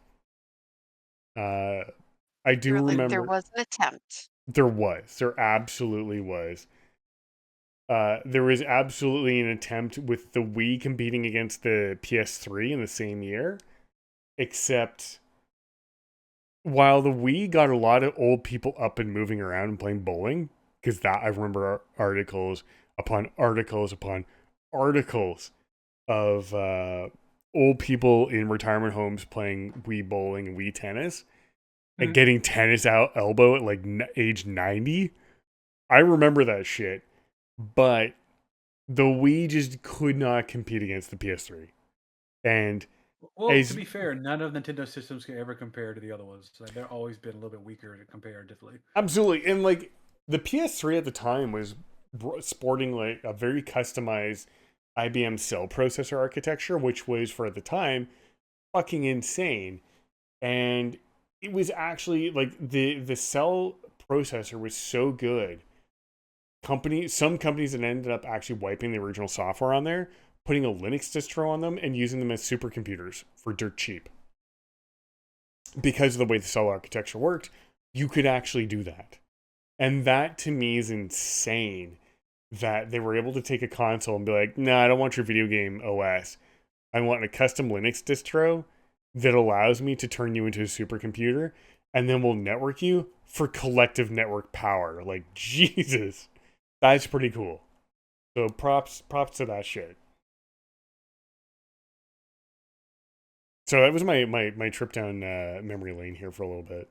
A: I do remember
C: there was an attempt.
A: There absolutely was. There was absolutely an attempt with the Wii competing against the PS3 in the same year. Except, while the Wii got a lot of old people up and moving around and playing bowling, because that I remember articles upon articles upon articles of old people in retirement homes playing Wii bowling and Wii tennis and getting tennis elbow at like age 90. I remember that shit, but the Wii just could not compete against the PS3. And
B: to be fair, none of Nintendo systems can ever compare to the other ones. Like, they've always been a little bit weaker comparatively.
A: Absolutely. And like the PS3 at the time was sporting like a very customized IBM cell processor architecture, which was for the time fucking insane. And it was actually like the cell processor was so good. Some companies that ended up actually wiping the original software on there, putting a Linux distro on them and using them as supercomputers for dirt cheap. Because of the way the cell architecture worked, you could actually do that. And that to me is insane that they were able to take a console and be like, no, I don't want your video game OS. I want a custom Linux distro that allows me to turn you into a supercomputer and then we'll network you for collective network power. Like, Jesus, that's pretty cool. So props to that shit. So that was my trip down memory lane here for a little bit.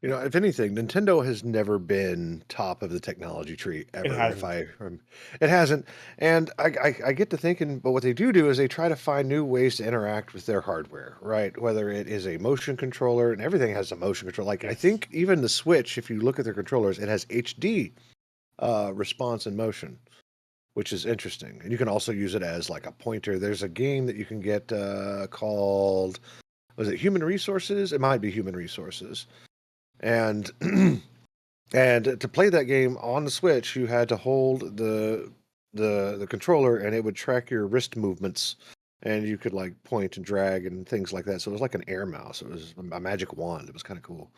D: You know, if anything, Nintendo has never been top of the technology tree
A: It
D: ever.
A: hasn't.
D: It hasn't, and I get to thinking, but what they do is they try to find new ways to interact with their hardware, right? Whether it is a motion controller, and everything has a motion control. Like I
A: Yes.
D: think even the Switch, if you look at their controllers, it has HD response and motion, which is interesting. And you can also use it as like a pointer. There's a game that you can get called, was it Human Resources? It might be Human Resources. And and to play that game on the Switch, you had to hold the controller, and it would track your wrist movements, and you could like point and drag and things like that. So it was like an air mouse. It was a magic wand. It was kind of cool.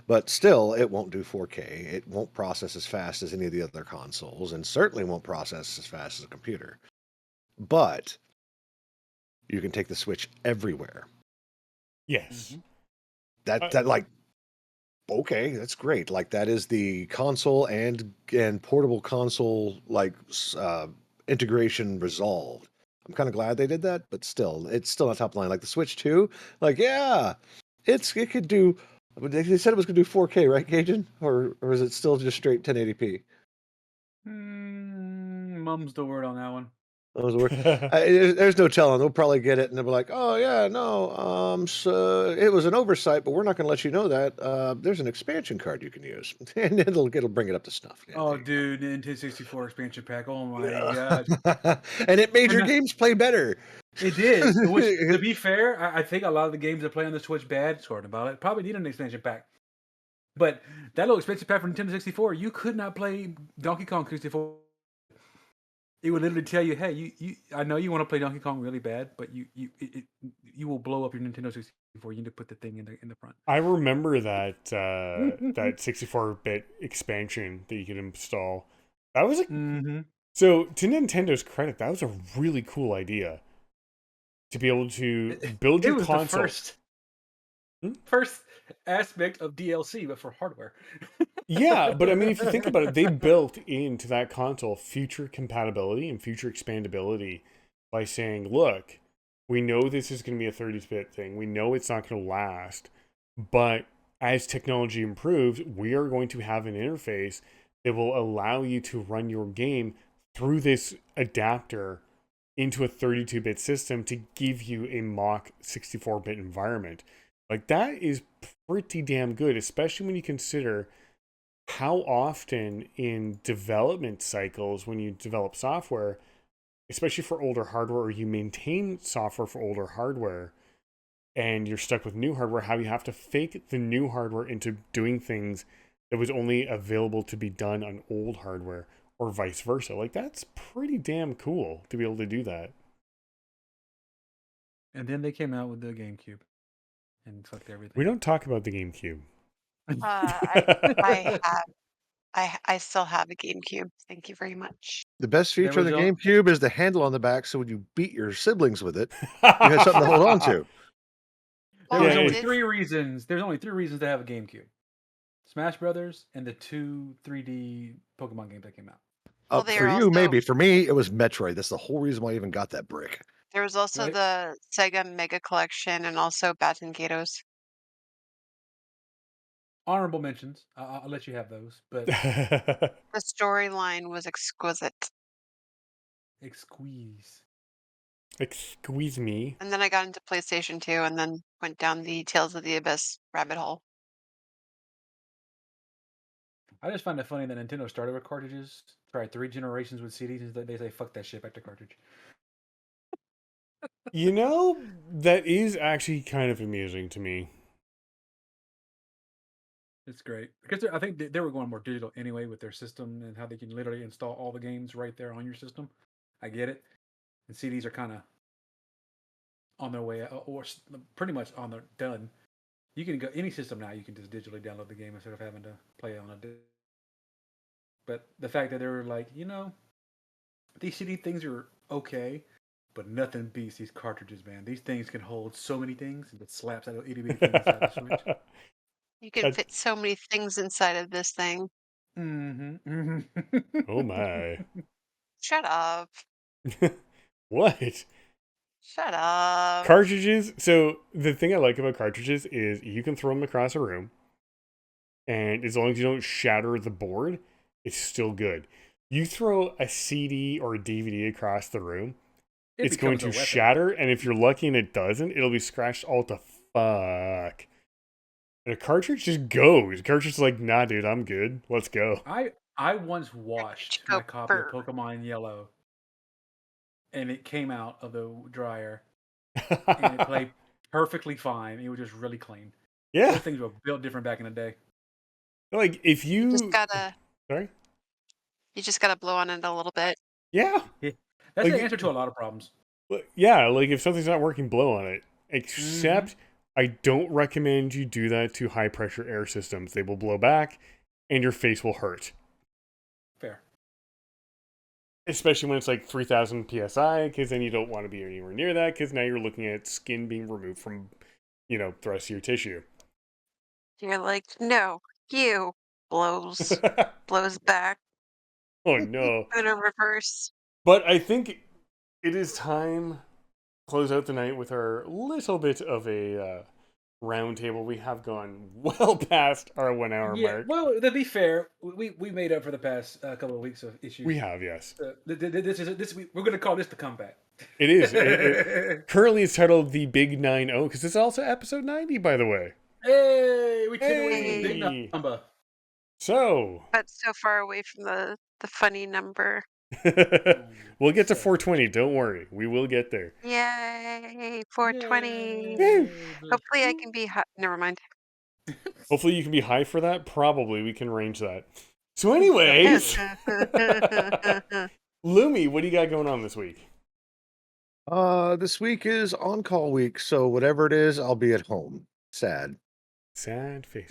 D: But still, it won't do 4K. It won't process as fast as any of the other consoles, and certainly won't process as fast as a computer. But you can take the Switch everywhere.
A: Yes.
D: That like, okay, that's great. Like that is the console and portable console like integration resolved. I'm kind of glad they did that, but still, it's still not top line. Like the Switch 2, like yeah, it could do. They said it was going to do 4K, right, Cajun? Or is it still just straight 1080p?
B: Mum's the word on that one.
D: Those were, there's no telling. They'll probably get it, and they'll be like, "Oh yeah, no, so it was an oversight, but we're not going to let you know that. There's an expansion card you can use, and it'll bring it up to snuff." Yeah,
B: Oh, dude, Nintendo 64 expansion pack. Oh my
D: yeah.
B: god,
D: And it made
B: And
D: your
B: that-
D: games play better.
B: it did. Which, to be fair, I think a lot of the games that play on the Switch bad, sort about it, probably need an expansion pack. But that little expansion pack for Nintendo 64, you could not play Donkey Kong 64. It would literally tell you, "Hey, I know you want to play Donkey Kong really bad, but you will blow up your Nintendo 64. You need to put the thing in the front."
A: I remember that that 64-bit expansion that you could install. That was a So to Nintendo's credit, that was a really cool idea to be able to build
B: It
A: your
B: was
A: console.
B: the first aspect of DLC, but for hardware.
A: Yeah, but I mean, if you think about it, they built into that console future compatibility and future expandability by saying, look, we know this is going to be a 30-bit thing. We know it's not going to last. But as technology improves, we are going to have an interface that will allow you to run your game through this adapter into a 32-bit system to give you a mock 64-bit environment. Like, that is pretty damn good, especially when you consider how often in development cycles, when you develop software, especially for older hardware, or you maintain software for older hardware, and you're stuck with new hardware, how you have to fake the new hardware into doing things that was only available to be done on old hardware, or vice versa. Like, that's pretty damn cool to be able to do that.
B: And then they came out with the GameCube and fucked everything.
A: We don't talk about the GameCube.
C: I still have a GameCube. Thank you very much.
D: The best feature of the
B: was a-
D: GameCube is the handle on the back, so when you beat your siblings with it, you had something to hold on to.
B: There
C: Well,
B: was
A: Yeah,
B: only
A: it's-
B: three reasons. There's only 3 reasons to have a GameCube: Smash Brothers and the 2 3D Pokemon games that came out.
C: Well,
D: For
C: they're
D: you,
C: also-
D: maybe. For me, it was Metroid. That's the whole reason why I even got that brick.
C: There was also
B: Right.
C: the Sega Mega Collection and also Bats and Gatos.
B: Honorable mentions. I'll let you have those, but
C: The storyline was exquisite.
B: Squeeze.
A: Excuse me.
C: And then I got into PlayStation 2 and then went down the Tales of the Abyss rabbit hole.
B: I just find it funny that Nintendo started with cartridges, tried 3 generations with CDs, and they say fuck that shit, back to cartridge.
A: You know, that is actually kind of amusing to me.
B: It's great because I think they were going more digital anyway with their system and how they can literally install all the games right there on your system. I get it. And CDs are kind of on their way, or pretty much on their done. You can go any system now. You can just digitally download the game instead of having to play it on a disc. But the fact that they were like, these CD things are okay, but nothing beats these cartridges, man. These things can hold so many things, and it slaps out of itty bitty things inside the Switch.
C: You can
A: That,
C: fit so many things inside of this thing.
B: Mm-hmm.
A: oh my.
C: Shut up.
A: What?
C: Shut up.
A: Cartridges. So the thing I like about cartridges is you can throw them across a room, and as long as you don't shatter the board, it's still good. You throw a CD or a DVD across the room,
B: It
A: it's going
B: becomes
A: to
B: a weapon.
A: shatter, and if you're lucky and it doesn't, it'll be scratched all to fuck. And a cartridge just goes. A cartridge is like, nah, dude, I'm good. Let's go.
B: I once
C: Cartridge
B: washed
C: go
B: my copy of
C: burr.
B: Pokemon Yellow, and it came out of the dryer, and it played perfectly fine. It was just really clean.
A: Yeah.
B: Those things were built different back in the day.
A: Like, if
C: You just
A: you.
C: gotta
A: Sorry?
C: you just gotta blow on it a little bit.
A: Yeah.
B: Yeah. That's the
A: Like,
B: answer to a lot of problems.
A: yeah, like if something's not working, blow on it.
B: Mm-hmm.
A: Except, I don't recommend you do that to high pressure air systems. They will blow back, and your face will hurt.
B: Fair.
A: Especially when it's like 3,000 psi, because then you don't want to be anywhere near that, because now you're looking at skin being removed from, the rest of your tissue.
C: You're like, no, you blows back
A: Oh no.
C: in a reverse.
A: But I think it is time to close out the night with our little bit of a round table. We have gone well past our 1 hour
B: Yeah.
A: mark.
B: Well, to be fair, we made up for the past couple of weeks of issues.
A: We have, yes.
B: We're going to call this the comeback.
A: It is. Currently, it's titled The Big 90, because it's also episode 90, by the way.
B: Hey, we took away the big
A: Hey.
B: number.
A: So,
C: But so far away from the funny number.
A: we'll get to 420. Don't worry. We will get there.
C: Yay, 420.
B: Yay.
C: Hopefully I can be never mind.
A: Hopefully, you can be high for that. Probably. We can arrange that. So, anyways, Lumi, what do you got going on this week?
D: This week is on-call week, so whatever it is, I'll be at home. Sad.
A: Sad face.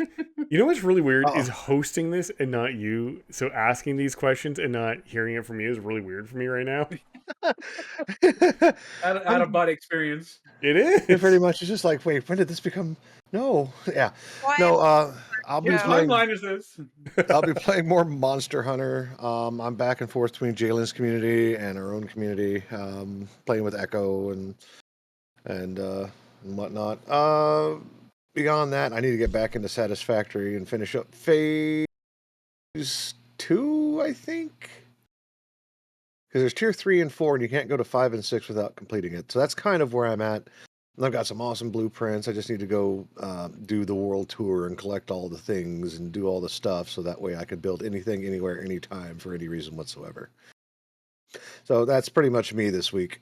A: You know what's really weird is
D: Uh-oh.
A: hosting this and not you. So asking these questions and not hearing it from you is really weird for me right now.
B: Out of body experience.
A: It is.
D: It pretty much is just like, wait, when did this become? No, yeah,
C: Why?
D: no. I'll be
C: Yeah.
B: Whose
D: playing.
B: timeline is this?
D: I'll be playing more Monster Hunter. I'm back and forth between Jalen's community and our own community. Playing with Echo and whatnot. Beyond that, I need to get back into Satisfactory and finish up phase 2, I think. Because there's tier 3 and 4, and you can't go to 5 and 6 without completing it. So that's kind of where I'm at. And I've got some awesome blueprints. I just need to go do the world tour and collect all the things and do all the stuff, so that way I could build anything, anywhere, anytime, for any reason whatsoever. So that's pretty much me this week.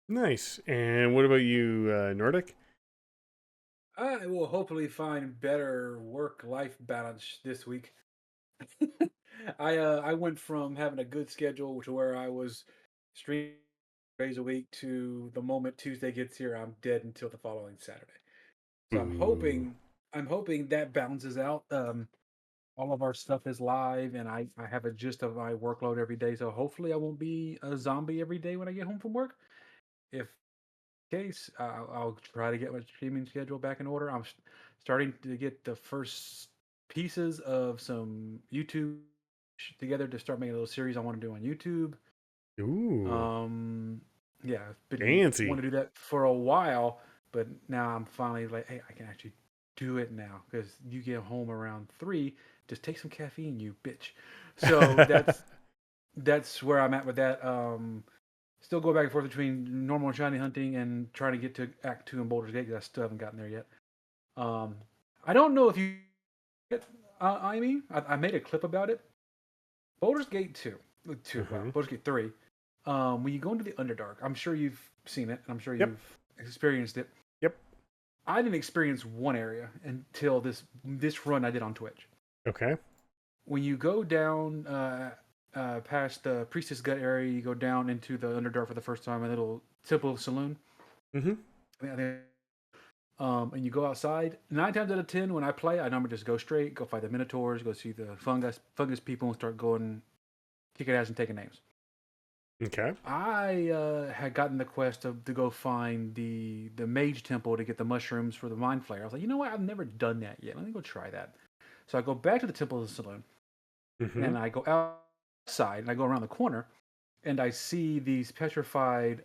A: Nice. And what about you, Nordic?
B: I will hopefully find better work-life balance this week. I went from having a good schedule to where I was streaming days a week to the moment Tuesday gets here, I'm dead until the following Saturday. So I'm hoping that balances out. All of our stuff is live, and I have a gist of my workload every day. So hopefully I won't be a zombie every day when I get home from work. If case, I'll try to get my streaming schedule back in order. I'm starting to get the first pieces of some YouTube together to start making a little series I want to do on YouTube.
A: Ooh.
B: Yeah, I've been
A: Fancy.
B: want to do that for a while, but now I'm finally like, hey, I can actually do it now, because you get home around 3. Just take some caffeine, you bitch. So that's where I'm at with that. Still go back and forth between normal and shiny hunting and trying to get to Act 2 in Baldur's Gate, because I still haven't gotten there yet. I don't know if you, I made a clip about it. Baldur's Gate 2, Baldur's Gate 3. When you go into the Underdark, I'm sure you've seen it, and I'm sure you've experienced it.
A: Yep.
B: I didn't experience one area until this run I did on Twitch.
A: Okay.
B: When you go down past the Priestess Gut area, you go down into the Underdark for the first time, a little Temple Saloon.
A: Mm-hmm.
B: And you go outside. 9 times out of 10, when I play, I normally just go straight, go fight the Minotaurs, go see the fungus people, and start going, kicking ass and taking names.
A: Okay.
B: I had gotten the quest to go find the mage temple to get the mushrooms for the mind flare. I was like, you know what? I've never done that yet. Let me go try that. So I go back to the temple of the saloon,
A: Mm-hmm.
B: and I go outside, and I go around the corner, and I see these petrified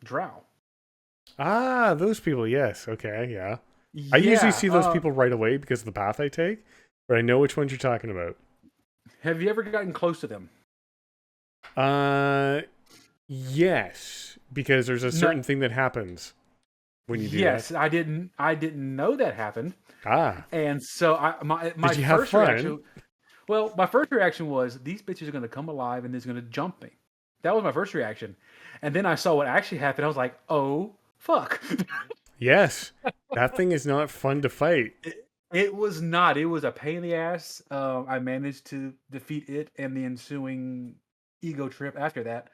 B: drow.
A: Ah, those people. Yes. Okay. Yeah. I usually
B: Yeah.
A: see those people right away because of the path I take, but I know which ones you're talking about.
B: Have you ever gotten close to them?
A: Uh, yes, because there's a
B: No.
A: certain thing that happens when you do that.
B: Yes, I didn't. I didn't know that happened,
A: Ah,
B: and so my
A: did you have
B: first
A: fun?
B: reaction. Well, my first reaction was these bitches are going to come alive and they're going to jump me. That was my first reaction, and then I saw what actually happened. I was like, oh fuck.
A: Yes, that thing is not fun to fight.
B: It was not. It was a pain in the ass. I managed to defeat it and the ensuing ego trip after that.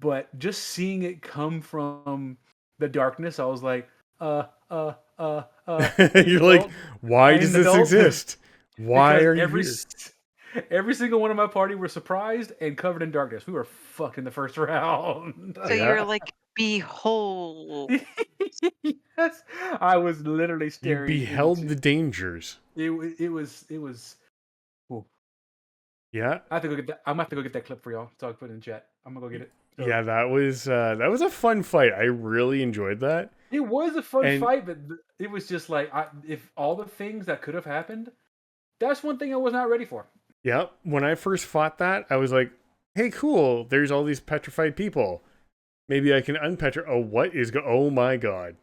B: But just seeing it come from the darkness, I was like,
A: You're like, why does
B: pain
A: this
B: adult,
A: exist? Why
B: because
A: are you here?
B: every single one of my party were surprised and covered in darkness. We were fucked in the first round.
C: So
A: Yeah,
C: you're like, behold.
B: Yes, I was literally
A: you
B: staring
A: beheld
B: into
A: the dangers.
B: it was. Ooh.
A: Yeah,
B: I have to go get that. I'm gonna have to go get that clip for y'all, so I can put it in chat. I'm gonna go get it. So
A: yeah, that was a fun fight. I really enjoyed that.
B: it was a fun
A: And
B: fight, but it was just like if all the things that could have happened, that's one thing I was not ready for.
A: yeah, when I first fought that, I was like, "Hey, cool! There's all these petrified people. Maybe I can unpetrify." Oh, what is oh my god!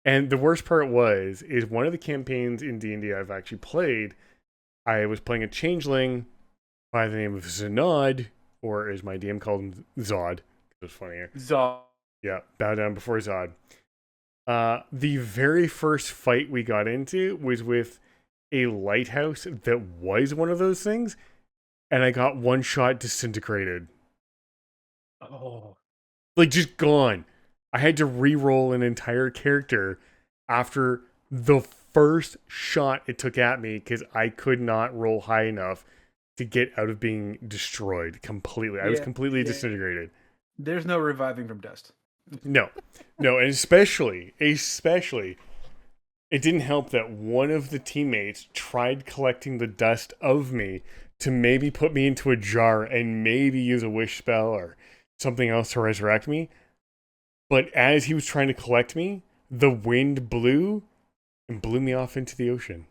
A: And the worst part is one of the campaigns in D&D I've actually played. I was playing a changeling by the name of Zanod, or as my DM called him, Zod. It was funnier.
B: So
A: Yeah, bow down before Zod. The very first fight we got into was with a lighthouse that was one of those things, and I got one shot disintegrated.
B: oh,
A: Like, just gone. I had to re-roll an entire character after the first shot it took at me because I could not roll high enough to get out of being destroyed completely. I was
B: yeah,
A: completely
B: yeah.
A: disintegrated.
B: There's no reviving from dust.
A: No, no, and especially, it didn't help that one of the teammates tried collecting the dust of me to maybe put me into a jar and maybe use a wish spell or something else to resurrect me. But as he was trying to collect me, the wind blew and blew me off into the ocean.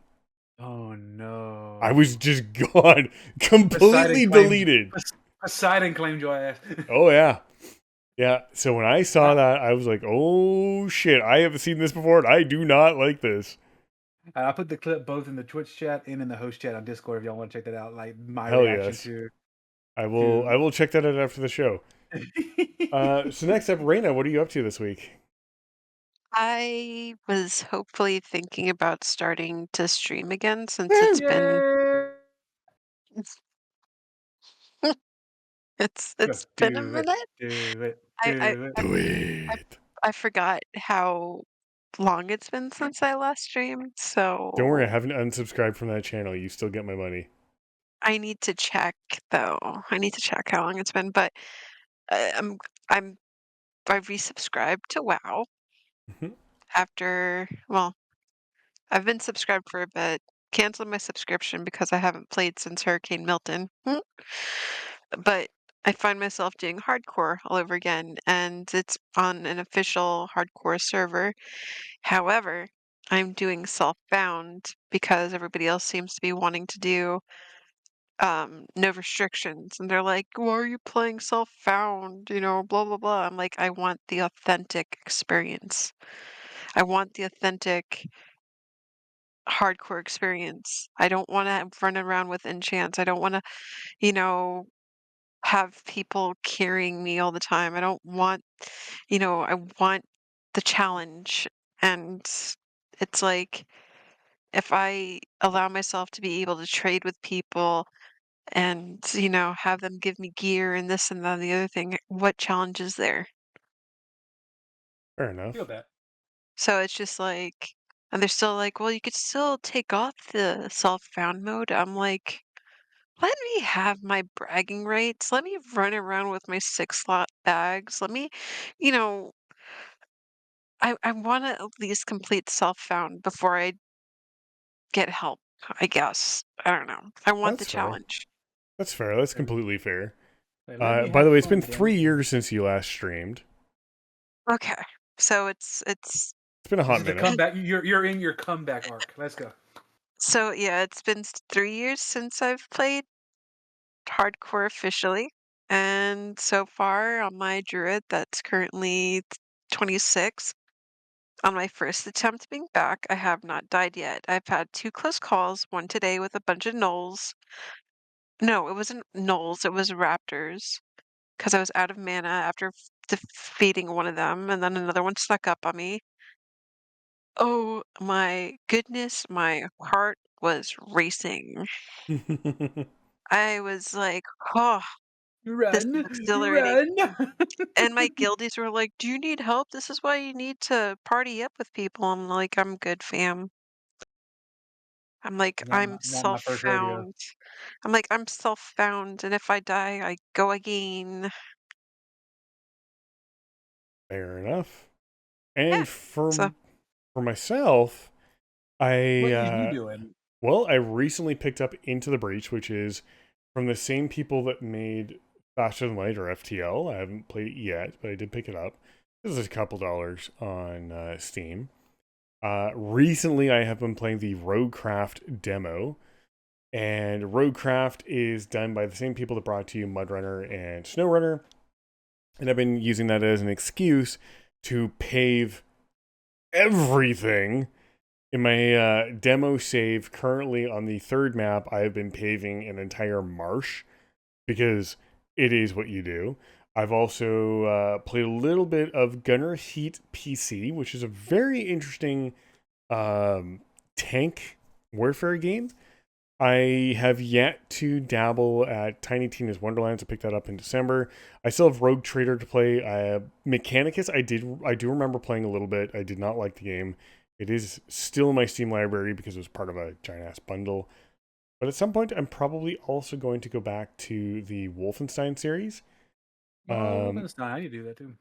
B: Oh no!
A: I was just gone, completely deleted.
B: Poseidon claimed your ass.
A: Oh, yeah. Yeah, so when I saw that, I was like, oh shit, I haven't seen this before, and I do not like this.
B: I put the clip both in the Twitch chat and in the host chat on Discord if y'all want to check that out. Like my
A: Hell
B: reaction
A: yes.
B: to.
A: I will check that out after the show. So next up, Raina, what are you up to this week?
C: I was hopefully thinking about starting to stream again since it's been
B: Yay!
C: it's been a
B: Do it,
C: minute.
B: do it,
C: I I
B: do it.
C: I
A: Do
C: I,
A: it.
C: I forgot how long it's been since I last streamed,
A: Don't worry, I
C: so
A: haven't unsubscribed from that channel. You still get my money.
C: I need to check though. I need to check how long it's been, but uh, I'm I'm I resubscribed to WoW
A: Mhm.
C: after, well, I've been subscribed for a bit, canceled my subscription because I haven't played since Hurricane Milton. But I find myself doing hardcore all over again, and it's on an official hardcore server. However, I'm doing self-bound because everybody else seems to be wanting to do no restrictions, and they're like, "Why are you playing self-found?" You know, blah blah blah. I'm like, I want the authentic experience. I want the authentic hardcore experience. I don't want to run around with enchants. I don't want to, you know, have people carrying me all the time. I don't want, I want the challenge. And it's like if I allow myself to be able to trade with people and, have them give me gear and this and that and the other thing, what challenge is there?
A: Fair
B: Feel
A: enough.
B: that.
C: So it's just like, and they're still like, well, you could still take off the self-found mode. I'm like, let me have my bragging rights. Let me run around with my 6 slot bags. Let me, you know, I want to at least complete self-found before I get help, I guess. I don't know. I want the
A: That's fair.
C: challenge.
A: That's fair. That's completely fair.
B: Hey, let me
A: By the
B: have
A: way, it's been
B: fun, damn
A: 3
B: it.
A: years since you last streamed.
C: Okay. So it's
A: It's been a
B: This
A: hot
B: is the
A: minute.
B: comeback. You're in your comeback arc. Let's go.
C: so yeah, it's been 3 years since I've played hardcore officially. And so far on my druid that's currently 26, on my first attempt being back, I have not died yet. I've had 2 close calls, one today with a bunch of gnolls. No, it wasn't gnolls, it was raptors, because I was out of mana after defeating one of them, and then another one snuck up on me. Oh my goodness, my heart was racing. I was like, "Oh, this is
B: Run,
C: exhilarating."
B: run.
C: And my guildies were like, "Do you need help? This is why you need to party up with people." I'm like, "I'm good, fam." I'm like, "I'm
B: Want my first rodeo.
C: self-found." I'm like, "I'm self-found, and if I die, I go again."
A: Fair enough.
C: Yeah.
A: And
C: So,
A: for myself, I
B: What you doing?
A: well, I recently picked up Into the Breach, which is from the same people that made Faster Than Light or FTL. I haven't played it yet, but I did pick it up. This is a couple dollars on Steam. Recently, I have been playing the Roguecraft demo, and Roguecraft is done by the same people that brought to you Mudrunner and Snowrunner, and I've been using that as an excuse to pave everything. In my demo save, currently on the third map, I have been paving an entire marsh because it is what you do. I've also played a little bit of Gunner Heat PC, which is a very interesting tank warfare game. I have yet to dabble at Tiny Tina's Wonderlands. I picked that up in December. I still have Rogue Trader to play. Mechanicus, I do remember playing a little bit. I did not like the game. It is still in my Steam library because it was part of a giant ass bundle. But at some point, I'm probably also going to go back to the Wolfenstein series.
B: Oh,
A: Um,
B: Wolfenstein. I need to do that too.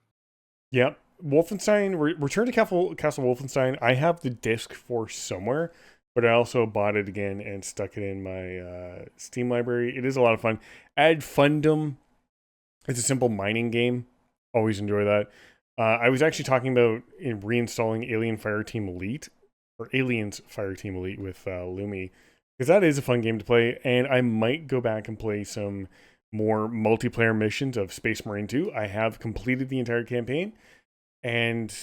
A: Yep. Wolfenstein, Return to Castle Wolfenstein, I have the disc for somewhere, but I also bought it again and stuck it in my Steam library. It is a lot of fun. Add Fundum. It's a simple mining game. Always enjoy that. I was actually talking about reinstalling Alien Fireteam Elite, or Aliens Fireteam Elite with Lumi, because that is a fun game to play, and I might go back and play some more multiplayer missions of Space Marine 2. I have completed the entire campaign, and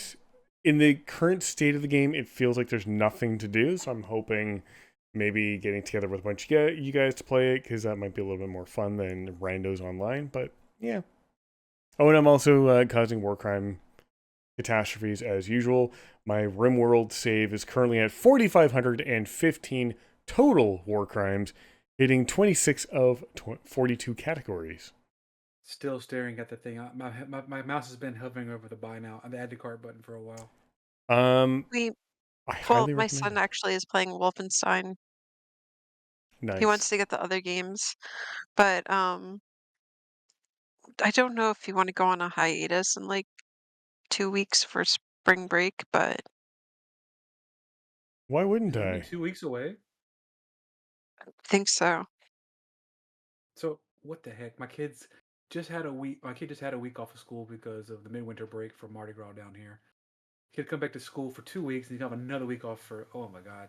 A: in the current state of the game, it feels like there's nothing to do, so I'm hoping maybe getting together with a bunch of you guys to play it, because that might be a little bit more fun than randos online, but yeah. Oh, and I'm also causing war crime catastrophes as usual. My RimWorld save is currently at 4,515 total war crimes, hitting 26 of 42 categories.
B: Still staring at the thing. My mouse has been hovering over the buy now and the add to cart button for a while.
C: we
A: I
C: well,
A: highly
C: my
A: recommend
C: son
A: it.
C: actually is playing Wolfenstein. He wants
A: Nice.
C: to get the other games, but, I don't know if you wanna go on a hiatus in, like, 2 weeks for spring break, but
A: Why wouldn't
B: It's only
A: I?
B: 2 weeks away.
C: I think so.
B: So what the heck? My kids just had a week. My kid just had a week off of school because of the midwinter break for Mardi Gras down here. He'd come back to school for 2 weeks and he'd have another week off for. Oh my god.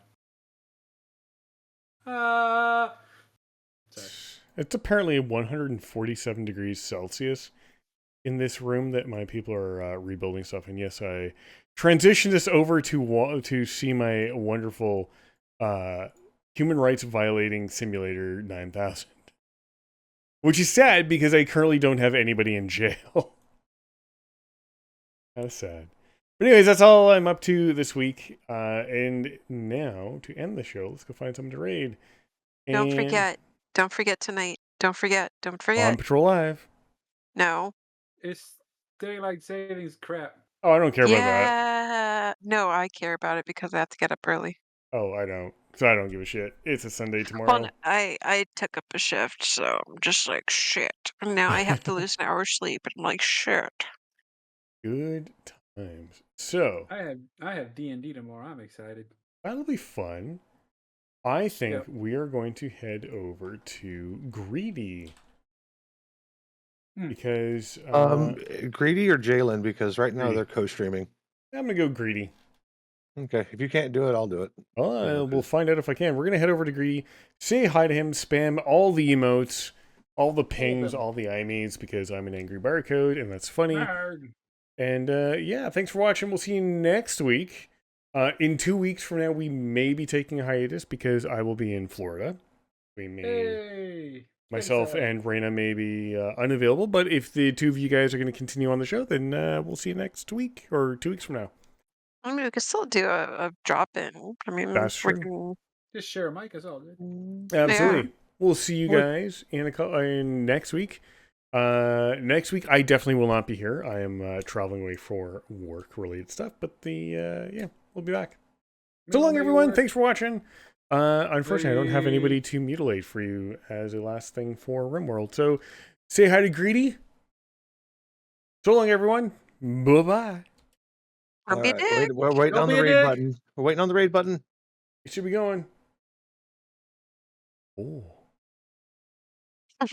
B: Uh Sorry.
A: It's apparently 147 degrees Celsius in this room that my people are rebuilding stuff. And yes, I transitioned this over to see my wonderful human rights violating simulator 9000, which is sad because I currently don't have anybody in jail. That's sad. But anyways, that's all I'm up to this week. And now to end the show, let's go find someone to raid.
C: Don't
A: And
C: forget. Don't forget tonight. Don't forget. Don't
A: on
C: forget.
A: Patrol Live.
C: No.
B: It's daylight savings crap.
A: Oh, I don't care about that.
C: Yeah. No, I care about it because I have to get up early.
A: Oh, I don't. So I don't give a shit. It's a Sunday tomorrow.
E: Well, I took up a shift, so I'm just like shit. And now I have to lose an hour's sleep, and I'm like shit.
A: Good times. So
B: I have D&D tomorrow. I'm excited.
A: that'll be fun. I think
B: Yep.
A: we are going to head over to Greedy. Because
D: Greedy or Jalen, because right now
A: Greedy.
D: they're co-streaming.
A: I'm gonna go Greedy.
D: Okay, if you can't do it, I'll do it.
A: We'll find out if I can. We're gonna head over to Greedy, say hi to him, spam all the emotes, all the pings, all the IMEs, because I'm an angry barcode, and that's funny.
B: Arrgh.
A: And yeah, thanks for watching. We'll see you next week. In 2 weeks from now, we may be taking a hiatus because I will be in Florida. We may.
B: Hey.
A: Myself and Raina may be unavailable, but if the two of you guys are going to continue on the show, then we'll see you next week or 2 weeks from now.
E: I mean, we could still do a drop in. I mean,
A: That's
E: we
A: true.
E: can.
B: Just share a mic. It's all good.
A: Absolutely.
E: Yeah.
A: We'll see you guys in next week. Next week, I definitely will not be here. I am traveling away for work-related stuff, but yeah, we'll be back. So long, everyone. Thanks for watching. Unfortunately, I don't have anybody to mutilate for you as a last thing for RimWorld. So say hi to Greedy. So long, everyone. Bye-bye.
D: We're waiting on the raid button. We're waiting on the raid button.
A: It should be going. Oh.